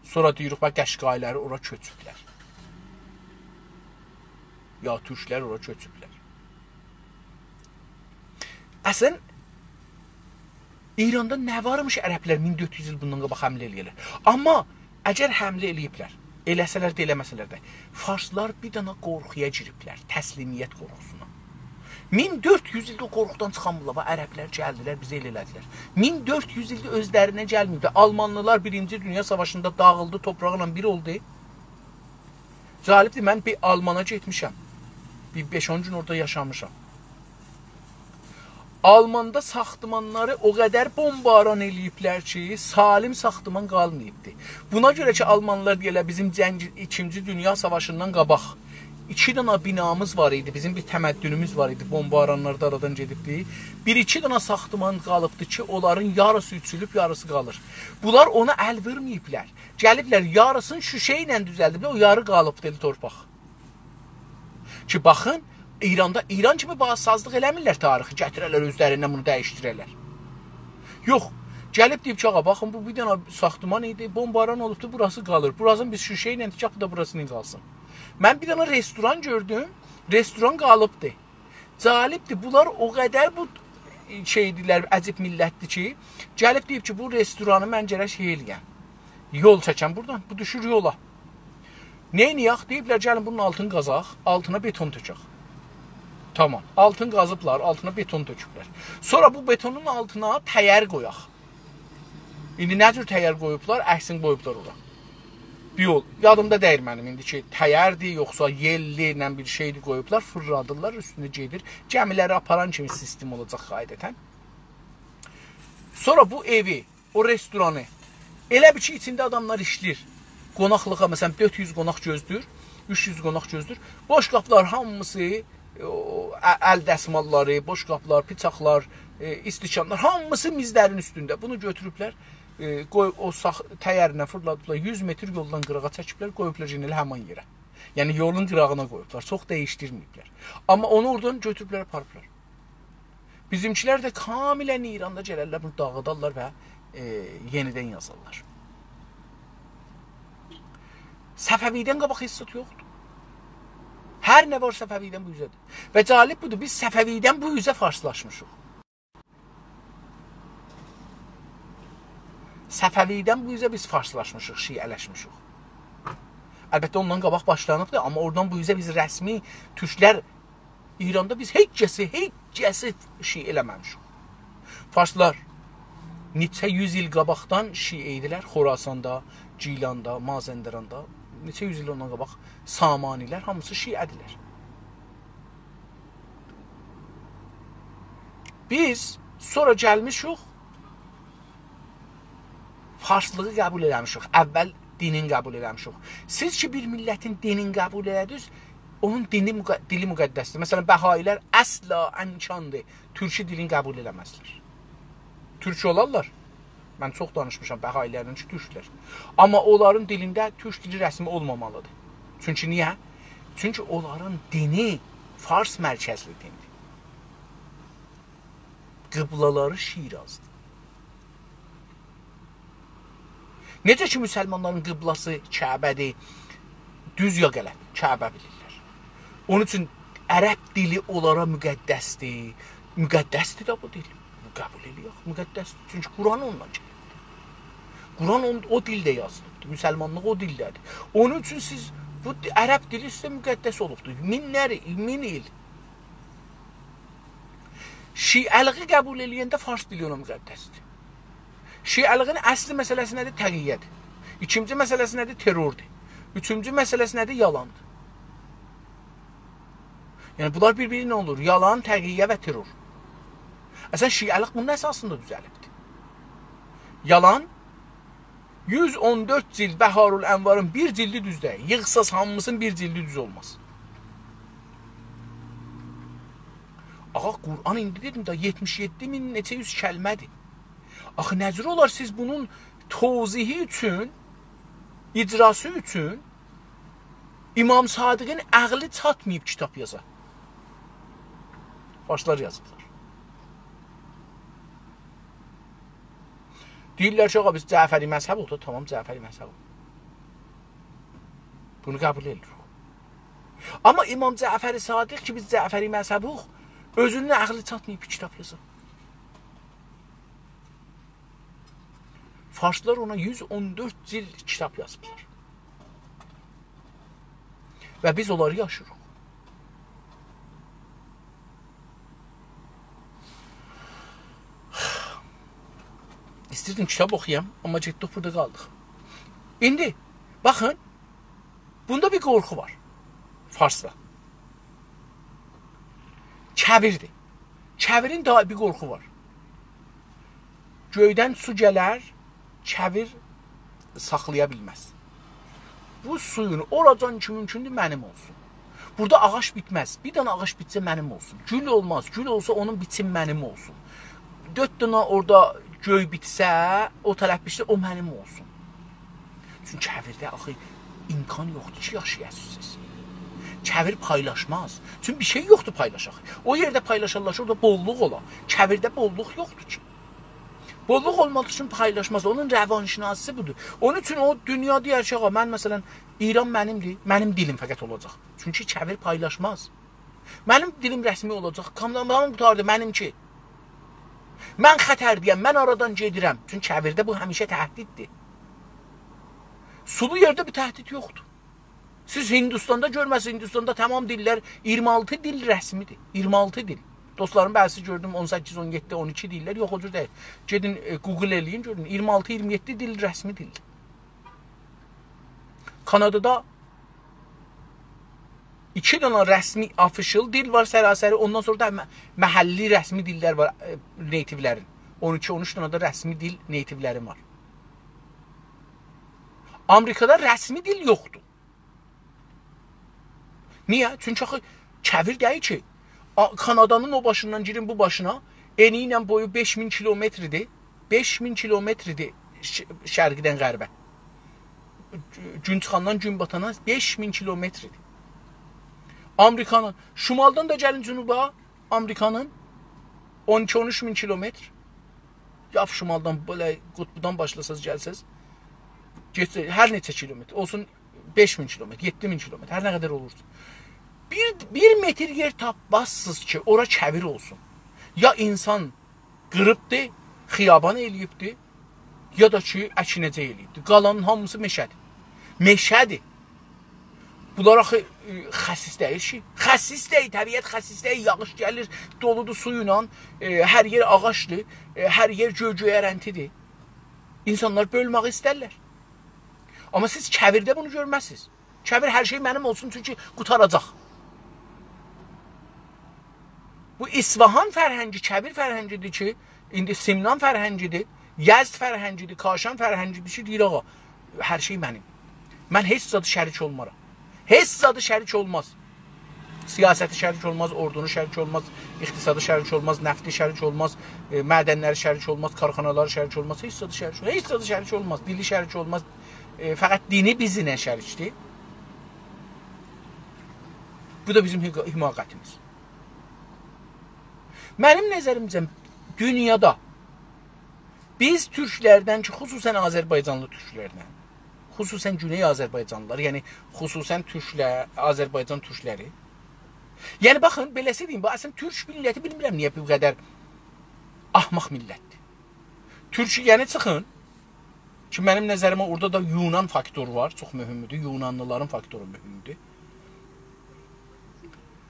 Sonra deyirik, bax, Qəşqayları ora köçüblər. Ya türklər ora köçüblər. Əslən, İranda nə varmış ərəblər 1400 il bundan qabaq həmlə eləyirlər. Amma əgər həmlə eləyiblər, eləsələr də eləməsələr də, farslar bir dana qorxuya giriblər, təslimiyyət qorxusuna. 1400 ildə qorxudan çıxan bulava ərəblər gəldilər, bizə elə elədilər. 1400 ildə özlərinə gəlməyiblər. Almanlılar 1-ci Dünya Savaşında dağıldı, toprağla bir oldu. Zalibdir, mən bir Almana getmişəm. Bir 5-10 gün orada yaşamışam. Almanda saxtımanları o qədər bombaran eləyiblər ki, salim saxtıman qalmayıbdı. Buna görə ki, Almanlar deyələr, bizim 2-ci Dünya Savaşından qabaq 2 dana binamız var idi, bizim bir təməddünümüz var idi, bombaranlar da aradan gedibdi. 1-2 dana saxtıman qalıbdı ki, onların yarısı üçülüb, yarısı qalır. Bunlar ona əl verməyiblər. Gəliblər, yarısını şüşə ilə düzəldiblər, o yarı qalıbdı eli torpaq. Ki, baxın, İranda, İran kimi bazsazlıq eləmirlər tarixi, gətirərlər özlərindən bunu dəyişdirərlər. Yox, gəlib deyib ki, ağa, baxın, bu bir dənə saxtıman idi, bombaran olubdu, burası qalır. Burasını biz şüşə ilə tikək, bu da burasını qalsın. Mən bir dənə restoran gördüm, restoran qalıbdı. Calibdir, bunlar o qədər bu şeydirlər, əcib millətdir ki, gəlib deyib ki, bu restoranı mən gərək şey eləyəm. Yol çəkəm buradan, bu düşür yola. Neyniyək? Deyiblər, gəlin bunun altını qazaq, altına beton tökək. Tamam. Altın qazıblar, altına beton töküblər. Sonra bu betonun altına təyər qoyaq. İndi nə cür təyər qoyublar? Əksin qoyublar ora. Bir yol. Yadımda deyir mənim indi ki, təyərdir, yoxsa yelli ilə bir şeydir qoyublar, fırladırlar, üstünə gedir. Gəmiləri aparan kimi sistem olacaq qaydətən. Sonra bu evi, o restoranı, elə bir ki, içində adamlar işlir. Qonaqlığa, məsələn, 400 qonaq gözdür, 300 qonaq gözdür. Boş qaplar hamısı, əl dəsmalları, boş qaplar, piçaqlar, istikanlar, hamısı mizlərin üstündə. Bunu götürüblər, o təyərinə fırladıblar, 100 metr yoldan qırağa çəkiblər, qoyublar yenə həman yerə. Yəni yolun qırağına qoyublar, çox dəyişdirməyiblər. Amma onu oradan götürüblər, aparıblar. Bizimkilər də kamilən İranda gələrlər, bunu dağıdarlar və yenidən yazarlar. Səfəvidən qabaq hissat yoxdur. Hər nə var Səfəvidən bu yüzədir. Və calib budur, biz Səfəvidən bu yüzə farslaşmışıq. Səfəvidən bu yüzə biz farslaşmışıq, şiələşmişik. Əlbəttə ondan qabaq başlanıbdır, amma oradan bu yüzə biz rəsmi türklər İranda biz heç kəsi şi eləməmişik. Farslar neçə 100 il qabaqdan şi idilər, Xorasanda, Gilanda, Mazəndaranda, neçə 100 il ondan qabaq Samanilər hamısı şiədirlər. Biz sonra gəlmişik, farslığı qəbul eləmişik. Əvvəl dinin qəbul eləmişik. Siz ki bir millətin dinin qəbul elədiniz, onun dili müqəddəsdir. Məsələn, Bəhailər əsla əmkandır türkü dilini qəbul eləməzlər. Türk olarlar. Mən çox danışmışam Bəhailərin ki, türklər. Amma onların dilində türk dili rəsmi olmamalıdır. Çünki niyə? Çünki onların dini Fars mərkəzli dindir. Qıblaları Şirazdır. Necə ki, müsəlmanların qıblası Kəbədir, düz ya qələt, Kəbə bilirlər. Onun üçün ərəb dili onlara müqəddəsdir. Müqəddəsdir də bu dil. Qəbul ediyor, müqəddəsdir. Çünki Quran ondan gəlibdir. Quran o dildə yazılıbdır. Müsəlmanlıq o dildədir. Onun üçün siz bu ərəb dili sizə müqəddəs olubdur. Min il. Şiəliği qəbul eləyəndə Fars dili ona müqəddəsdir. Şiəliğin əsli məsələsi nədir? Təqiyyədir. İkinci məsələsi nədir? Terrordur. Üçüncü məsələsi nədir? Yalandır. Yəni bunlar bir-biri nə olur? Yalan, təqiyyə və terror. Əsən şiəliq bunun əsasında düzəlibdir. Yalan 114 cild Bəharul Ənvarın bir cildi düz deyil. Yığsaz hamımızın bir cildi düz olmaz. Ağa Qur'an indi dedim da 77 min neçə yüz kəlmədir. Axı nəzir olar siz bunun tozihi üçün, icrası üçün İmam Sadiqin əqli çatmayıb kitab yazar. Farslar yazırlar. Deyirlər ki, ağa biz Cəfəri məzhəb oldu. Tamam, Cəfəri məzhəb oldu. Bunu qəbul edirik. Amma İmam Cəfəri Sadiq ki, biz Cəfəri məzhəbuq, özünün əqli çatmayıb kitab yazır. Farslar ona 114 cild kitab yazıblar. Və biz onları yaşırıq. İstirdim kitab oxuyam, amma getdik burada qaldıq. İndi, baxın, bunda bir qorxu var. Farsda. Kəbirdir. Kəbirin daha bir qorxu var. Göydən su gələr, kəbir saxlaya bilməz. Bu suyun oracan ki mümkündür mənim olsun. Burada ağac bitməz. Bir dənə ağac bitsə mənim olsun. Gül olmaz. Gül olsa onun bitim mənim olsun. 4 dənə orada göy bitsə, o tərəf bitsə, o mənim olsun. Çünki kəbirdə axı imkan yoxdur ki, yaşayasınız siz. Kəbir paylaşmaz. Çünki bir şey yoxdur paylaşaq. O yerdə paylaşarlar, orada bolluq ola. Kəbirdə bolluq yoxdur ki. Bolluq olmaq üçün paylaşmaz. Onun rəvanşinasisi budur. Onun üçün o dünya deyər ki, ağa, mən məsələn, İran mənimdir, mənim dilim fəqət olacaq. Çünki kəbir paylaşmaz. Mənim dilim rəsmi olacaq. Kamdan qutardı, mənimki. Mən xətərdiyəm, mən aradan gedirəm. Çünki kəbirdə bu həmişə təhdiddir. Sulu yerdə bir təhdid yoxdur. Siz Hindistanda görməsiniz, Hindistanda tamam dillər 26 dil rəsmidir. 26 dil. Dostlarım bəzi gördüm 18, 17, 12 dillər. Yox, o cür deyil. Gedin Google eləyin, görün. 26, 27 dil rəsmi dildir. Kanadada 2 dənə rəsmi official dil var sərasəri. Ondan sonra da məhəlli rəsmi dillər var nativlərin. 12-13 dənə də rəsmi dil nativlərin var. Amerikada rəsmi dil yoxdur. Niyə? Çünki axı kəbir deyil ki, Kanadanın o başından girin bu başına, eni ilə boyu 5000 kilometridir. 5000 kilometridir şərqdən qərbə. Gün çıxandan gün batana 5000 kilometridir. Amerikanın, şimaldan da gəlin cünuba, Amerikanın 12-13 min kilometr. Ya şimaldan belə qutbudan başlasaz gəlsəz, hər neçə kilometr, olsun 5000 kilometr, 7000 kilometr, hər nə qədər olursun. Bir metr yer tapmazsınız ki, ora kəbir olsun. Ya insan qırıbdır, xiyaban eləyibdir, ya da ki, əkinəcə eləyibdir. Qalanın hamısı meşədir. Meşədir. Bunlar axı xəsis deyil ki. Xəsis deyil, təbiət xəsis deyil, yağış gəlir, doludur suyla, hər yer ağaçdır, hər yer göy-göyərəntidir. İnsanlar bölməyi istərlər. Amma siz kəbirdə bunu görməzsiniz. Kəbir hər şey mənim olsun, çünki qutaracaq. Bu İsfahan fərhəngi, kəbir fərhəngidir ki, indi Simnan fərhəngidir, Yəzd fərhəngidir, Kaşan fərhəngidir ki, deyir ağa, hər şey mənim. Mən heç zadı şərik olmaram. Heç zadı şərik olmaz. Siyasəti şərik olmaz, ordunu şərik olmaz, iqtisadı şərik olmaz, nəfti şərik olmaz, mədənləri şərik olmaz, karxanaları şərik olmaz, heç zadı şərik olmaz, heç zadı şərik olmaz, dili şərik olmaz. Fəqət dini bizimlə şərikdir. Bu da bizim himayətimiz. Mənim nəzərimcə dünyada biz türklərdən ki, xüsusən Azərbaycanlı türklərdən, xüsusən Güney Azərbaycanlılar, yəni xüsusən türklər, Azərbaycan türkləri. Yəni baxın, beləsi deyim, bu əslən türk milləti bilmirəm niyə bu qədər ahmaq millətdir. Türkiyəni çıxın ki, mənim nəzərimə orada da Yunan faktoru var, çox mühümdür. Yunanlıların faktoru mühümdür.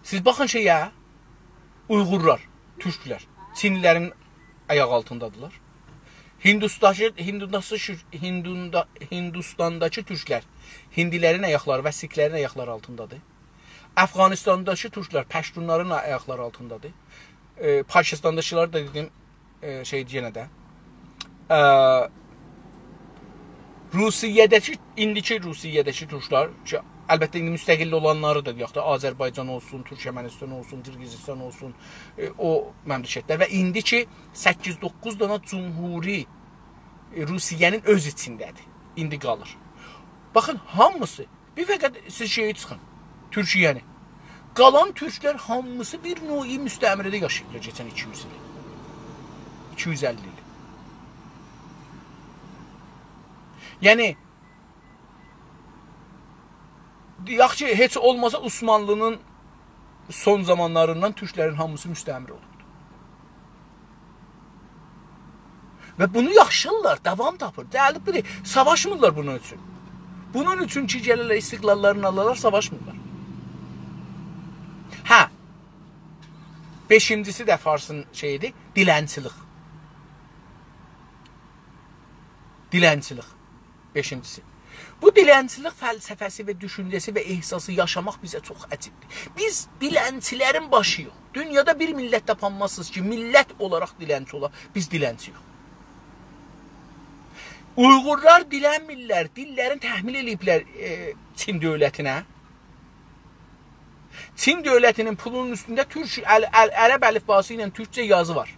Siz baxın şeyə, Uyğurlar, türklər, Çinlilərin ayaq altındadılar. Hindistandakı türklər, hindilərin ayaqları və siklərin ayaqları altındadır. Əfqanistandakı türklər, pəştunların ayaqları altındadır. Pakistandakılar da dedim, yenə də. Rusiyədəki, indiki Rusiyədəki türklər, ki, əlbəttə indi müstəqilli olanları da deyək də, Azərbaycan olsun, Türkmənistan olsun, Qırğızistan olsun, o məmləkətlər və indiki 8-9 dana cumhuri Rusiyənin öz içindədir. İndi qalır. Baxın, hamısı, bir fəqət siz şeyi çıxın, Türkiyəni. Qalan türklər hamısı bir növ müstəmirədə yaşayırlar geçən 200 il. 250 il. Yəni, deyək ki, heç olmasa Osmanlının son zamanlarından türklərin hamısı müstəmir olurdu. Və bunu yaxşırlar, davam tapır. Dəlib biri, savaşmırlar bunun üçün. Bunun üçün ki, gəlirlər, istiqlallarını alırlar, savaşmırlar. Hə, beşincisi də Farsın şeyidir, dilənçilik. Dilənçilik, beşincisi. Bu dilənçilik fəlsəfəsi və düşüncəsi və ehsası yaşamaq bizə çox əcibdir. Biz dilənçilərin başıyıq. Dünyada bir millət tapanmazsınız ki, millət olaraq dilənçi olar. Biz dilənçiyik. Uyğurlar dilənmirlər, dillərin təhmil ediblər Çin dövlətinə. Çin dövlətinin pulunun üstündə ərəb əlifbası ilə türkcə yazı var.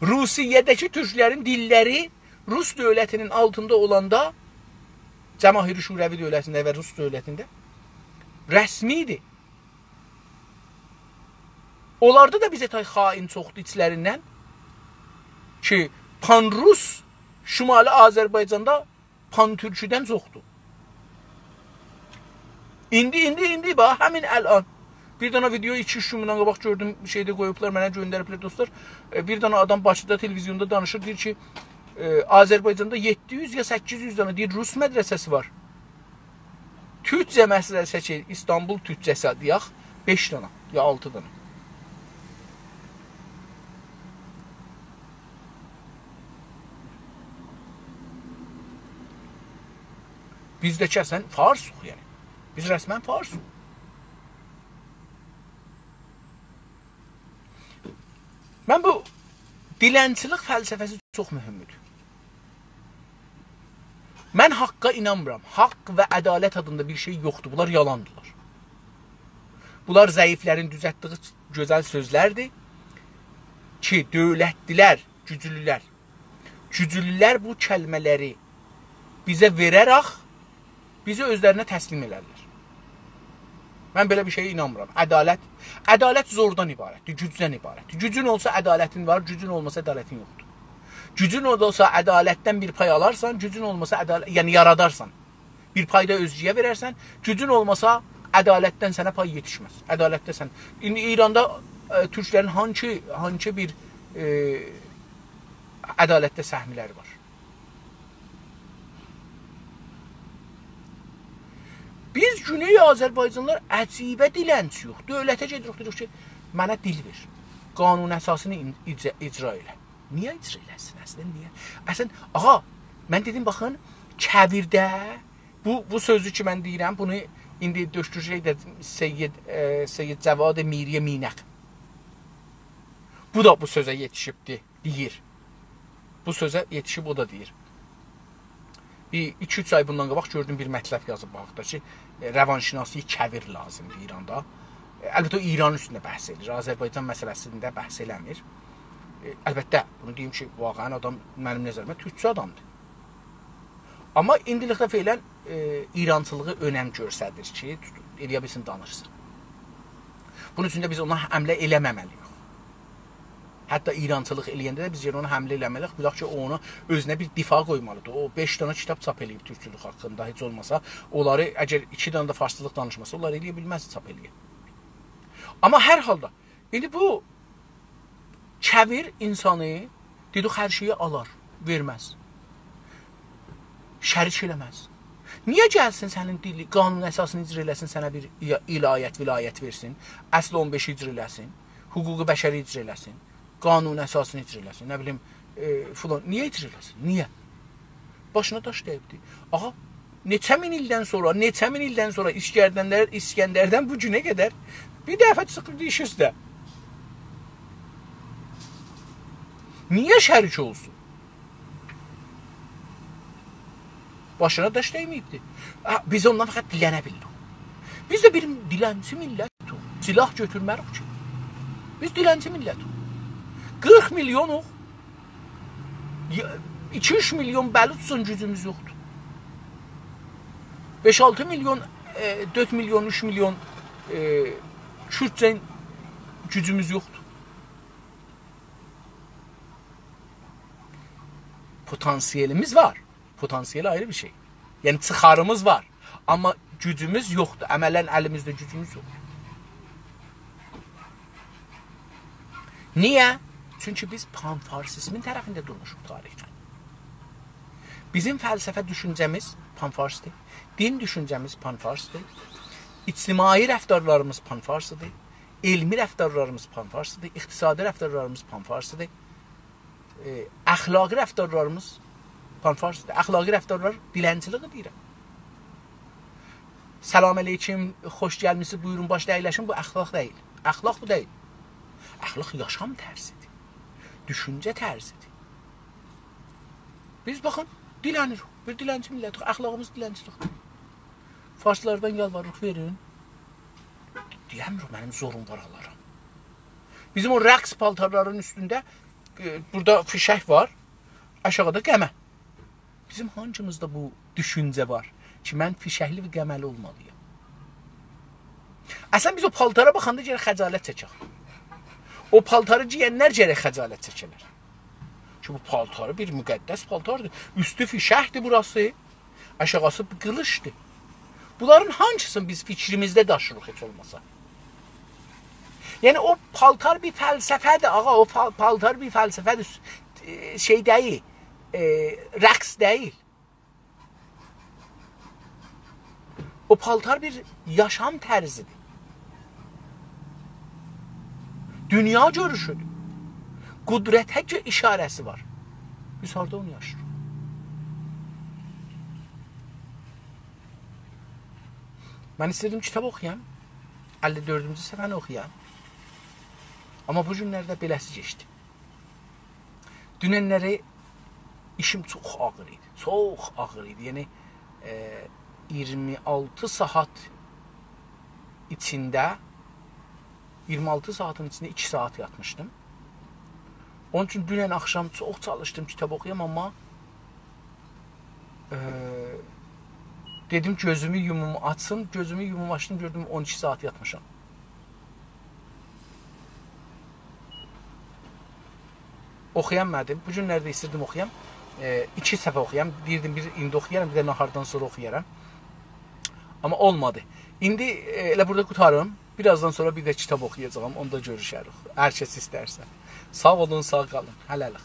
Rusiyədəki türklərin dilləri Rus dövlətinin altında olanda, Cəmahiri Şurəvi dövlətində və Rus dövlətində rəsmidir. Onlarda da bizə xain çoxdur içlərindən ki, pan-Rus Şimali Azərbaycanda pan-Türküdən çoxdur. İndi bax, həmin əlan. Bir dana video 2-3 gün bundan qabaq gördüm, şeydə qoyublar, mənə göndəriblər dostlar. Bir dana adam Bakıda televizyonda danışır, deyir ki, Azərbaycanda 700 ya 800 dana deyir, Rus mədrəsəsi var. Türkcə mədrəsə ki, İstanbul Türkcəsi deyək, 5 dana ya 6 dana. Bizdəki əsən farsuq, yəni. Biz rəsmən farsuq. Mən bu dilənçilik fəlsəfəsi çox mühümdür. Mən haqqa inanmıram. Haqq və ədalət adında bir şey yoxdur. Bunlar yalandılar. Bunlar zəiflərin düzəltdiyi gözəl sözlərdir ki, dövlətdilər, güclülər. Güclülər bu kəlmələri bizə verərək bizi özlərinə təslim elərlər. Mən belə bir şeyə inanmıram. Ədalət zordan ibarətdir, gücdən ibarətdir. Gücün olsa ədalətin var, gücün olmasa ədalətin yoxdur. Gücün olsa ədalətdən bir pay alarsan, gücün olmasa yəni yaradarsan. Bir payda özcüyə verərsən, gücün olmasa ədalətdən sənə pay yetişməz. Ədalətdə sən. İndi İranda türklərin hangi bir ədalətdə səhmiləri var. Biz Güney Azərbaycanlılar əcibə dilənçiyik. Dövlətə gedirik, deyirik ki, mənə dil ver. Qanun əsasını icra elə. Niyə icra eləsin əslən? Niyə? Əslən, ağa, mən dedim, baxın, kəvirdə, bu sözü ki, mən deyirəm, bunu indi döşkürcək də Seyyid Cəvad Miriyə Minəq. Bu da bu sözə yetişibdir, deyir. Bu sözə yetişib o da deyir. Bir 2-3 ay bundan qabaq gördüm bir mətləb yazıb bu haqda ki, rəvanşinasi kəvir lazımdır İranda. Əlbəttə o İran üstündə bəhs edir. Azərbaycan məsələsində bəhs eləmir. Əlbəttə bunu deyim ki, vaqəən adam mənim nəzərimdə türkçü adamdır. Amma indilikdə feylən İrançılığı önəm göstərir ki, eləyə bilsin danışsın. Bunun üçün də biz ona həmlə eləməməliyik. Hətta İrançılıq eləyəndə də biz ona həmlə eləməliyik. Bilək ki, ona özünə bir difa qoymalıdır. O 5 dənə kitab çap eləyib türkçülük haqqında, heç olmasa. Onları, əgər 2 dənə də farsçılıq danışmasa, onlar eləyə bilməz çap eləyə. Amma hər halda, indi bu kəvir insanı, dedik, hər şeyi alar, verməz. Şərik eləməz. Niyə gəlsin sənin dili, qanun əsasını icra eləsin, sənə bir ilayət, vilayət versin, əsl 15 icra eləsin, hüquqi bəşəri icra eləsin, qanun əsasını icra eləsin, nə bilim, filan. Niyə icra eləsin? Niyə? Başına daş dəyibdir. Ağa, neçə min ildən sonra İskəndərdən bu günə qədər bir dəfə çıxırdı iş üstə. Niyə şərik olsun? Başına daş dəyməyibdir. Biz ondan fəqət dilənə bildik. Biz də bir dilənçi millətik. Silah götürmərik ki. Biz dilənçi millətik. 40 milyonuq. 2-3 milyon bəlutsun gücümüz yoxdur. 5-6 milyon, 4 milyon, 3 milyon Kürtcə gücümüz yoxdur. Potansiyelimiz var. Potansiyeli ayrı bir şey. Yəni çıxarımız var. Amma gücümüz yoxdur. Əmələn əlimizdə gücümüz yoxdur. Niyə? Çünki biz panfarsizmin tərəfində durmuşuq tarixən. Bizim fəlsəfə düşüncəmiz panfarsdır. Din düşüncəmiz panfarsdır. İctimai rəftarlarımız panfarsdır. Elmi rəftarlarımız panfarsdır. İqtisadi rəftarlarımız panfarsdır. Əxlaqi rəftarlarımız panfarsdır. Əxlaqi rəftarlar dilənçiliği deyirəm. Salam əleykum, xoş gəlmisiniz, buyurun başda əyləşin. Bu əxlaq deyil. Əxlaq bu deyil. Əxlaq yaşam tərzidir. Düşüncə tərzidir. Biz baxın, dilənirik. Bir dilənçi millətik. Əxlaqımız dilənçilikdir. Farslardan yalvarırıq, verin. Deyəmirik, mənim zorum var alaram. Bizim o rəqs paltarların üstündə burada fişək var, aşağıda qəmə. Bizim hancımızda bu düşüncə var ki, mən fişəkli və qəməli olmalıyım. Əslən biz o paltara baxanda gərək xəcalət çəkək. O paltarı giyənlər gərək xəcalət çəkələr. Ki, bu paltarı bir müqəddəs paltardır. Üstü fişəkdir burası, aşağısı qılışdır. Bunların hancısını biz fikrimizdə daşırıq heç olmasa? Yəni o paltar bir fəlsəfədir, ağa, o paltar bir fəlsəfədir, şey deyil, rəqs deyil. O paltar bir yaşam tərzidir. Dünya görüşüdür. Qudrətə işarəsi var. Biz harada onu yaşayırıq? Mən istədim kitab oxuyam. 54-cü səhifəni oxuyam. Amma bu günlərdə beləsi geçdi. Dünənləri işim çox ağır idi. Çox ağır idi. Yəni 26 saat içində 26 saatın içində 2 saat yatmışdım. Onun üçün dünən axşam çox çalışdım kitab oxuyam, amma dedim gözümü yumum açsın. Gözümü yumum açdım, gördüm 12 saat yatmışam. Oxuyanmadım. Bu günlərdə istirdim oxuyam. 2 səfə oxuyam. Deyirdim, bir indi oxuyaram, bir də nahardan sonra oxuyaram. Amma olmadı. İndi elə burada qutarım. Birazdan sonra bir də kitab oxuyacağam. Onda görüşərik. Hər kəs istərsə. Sağ olun, sağ qalın. Hələlik.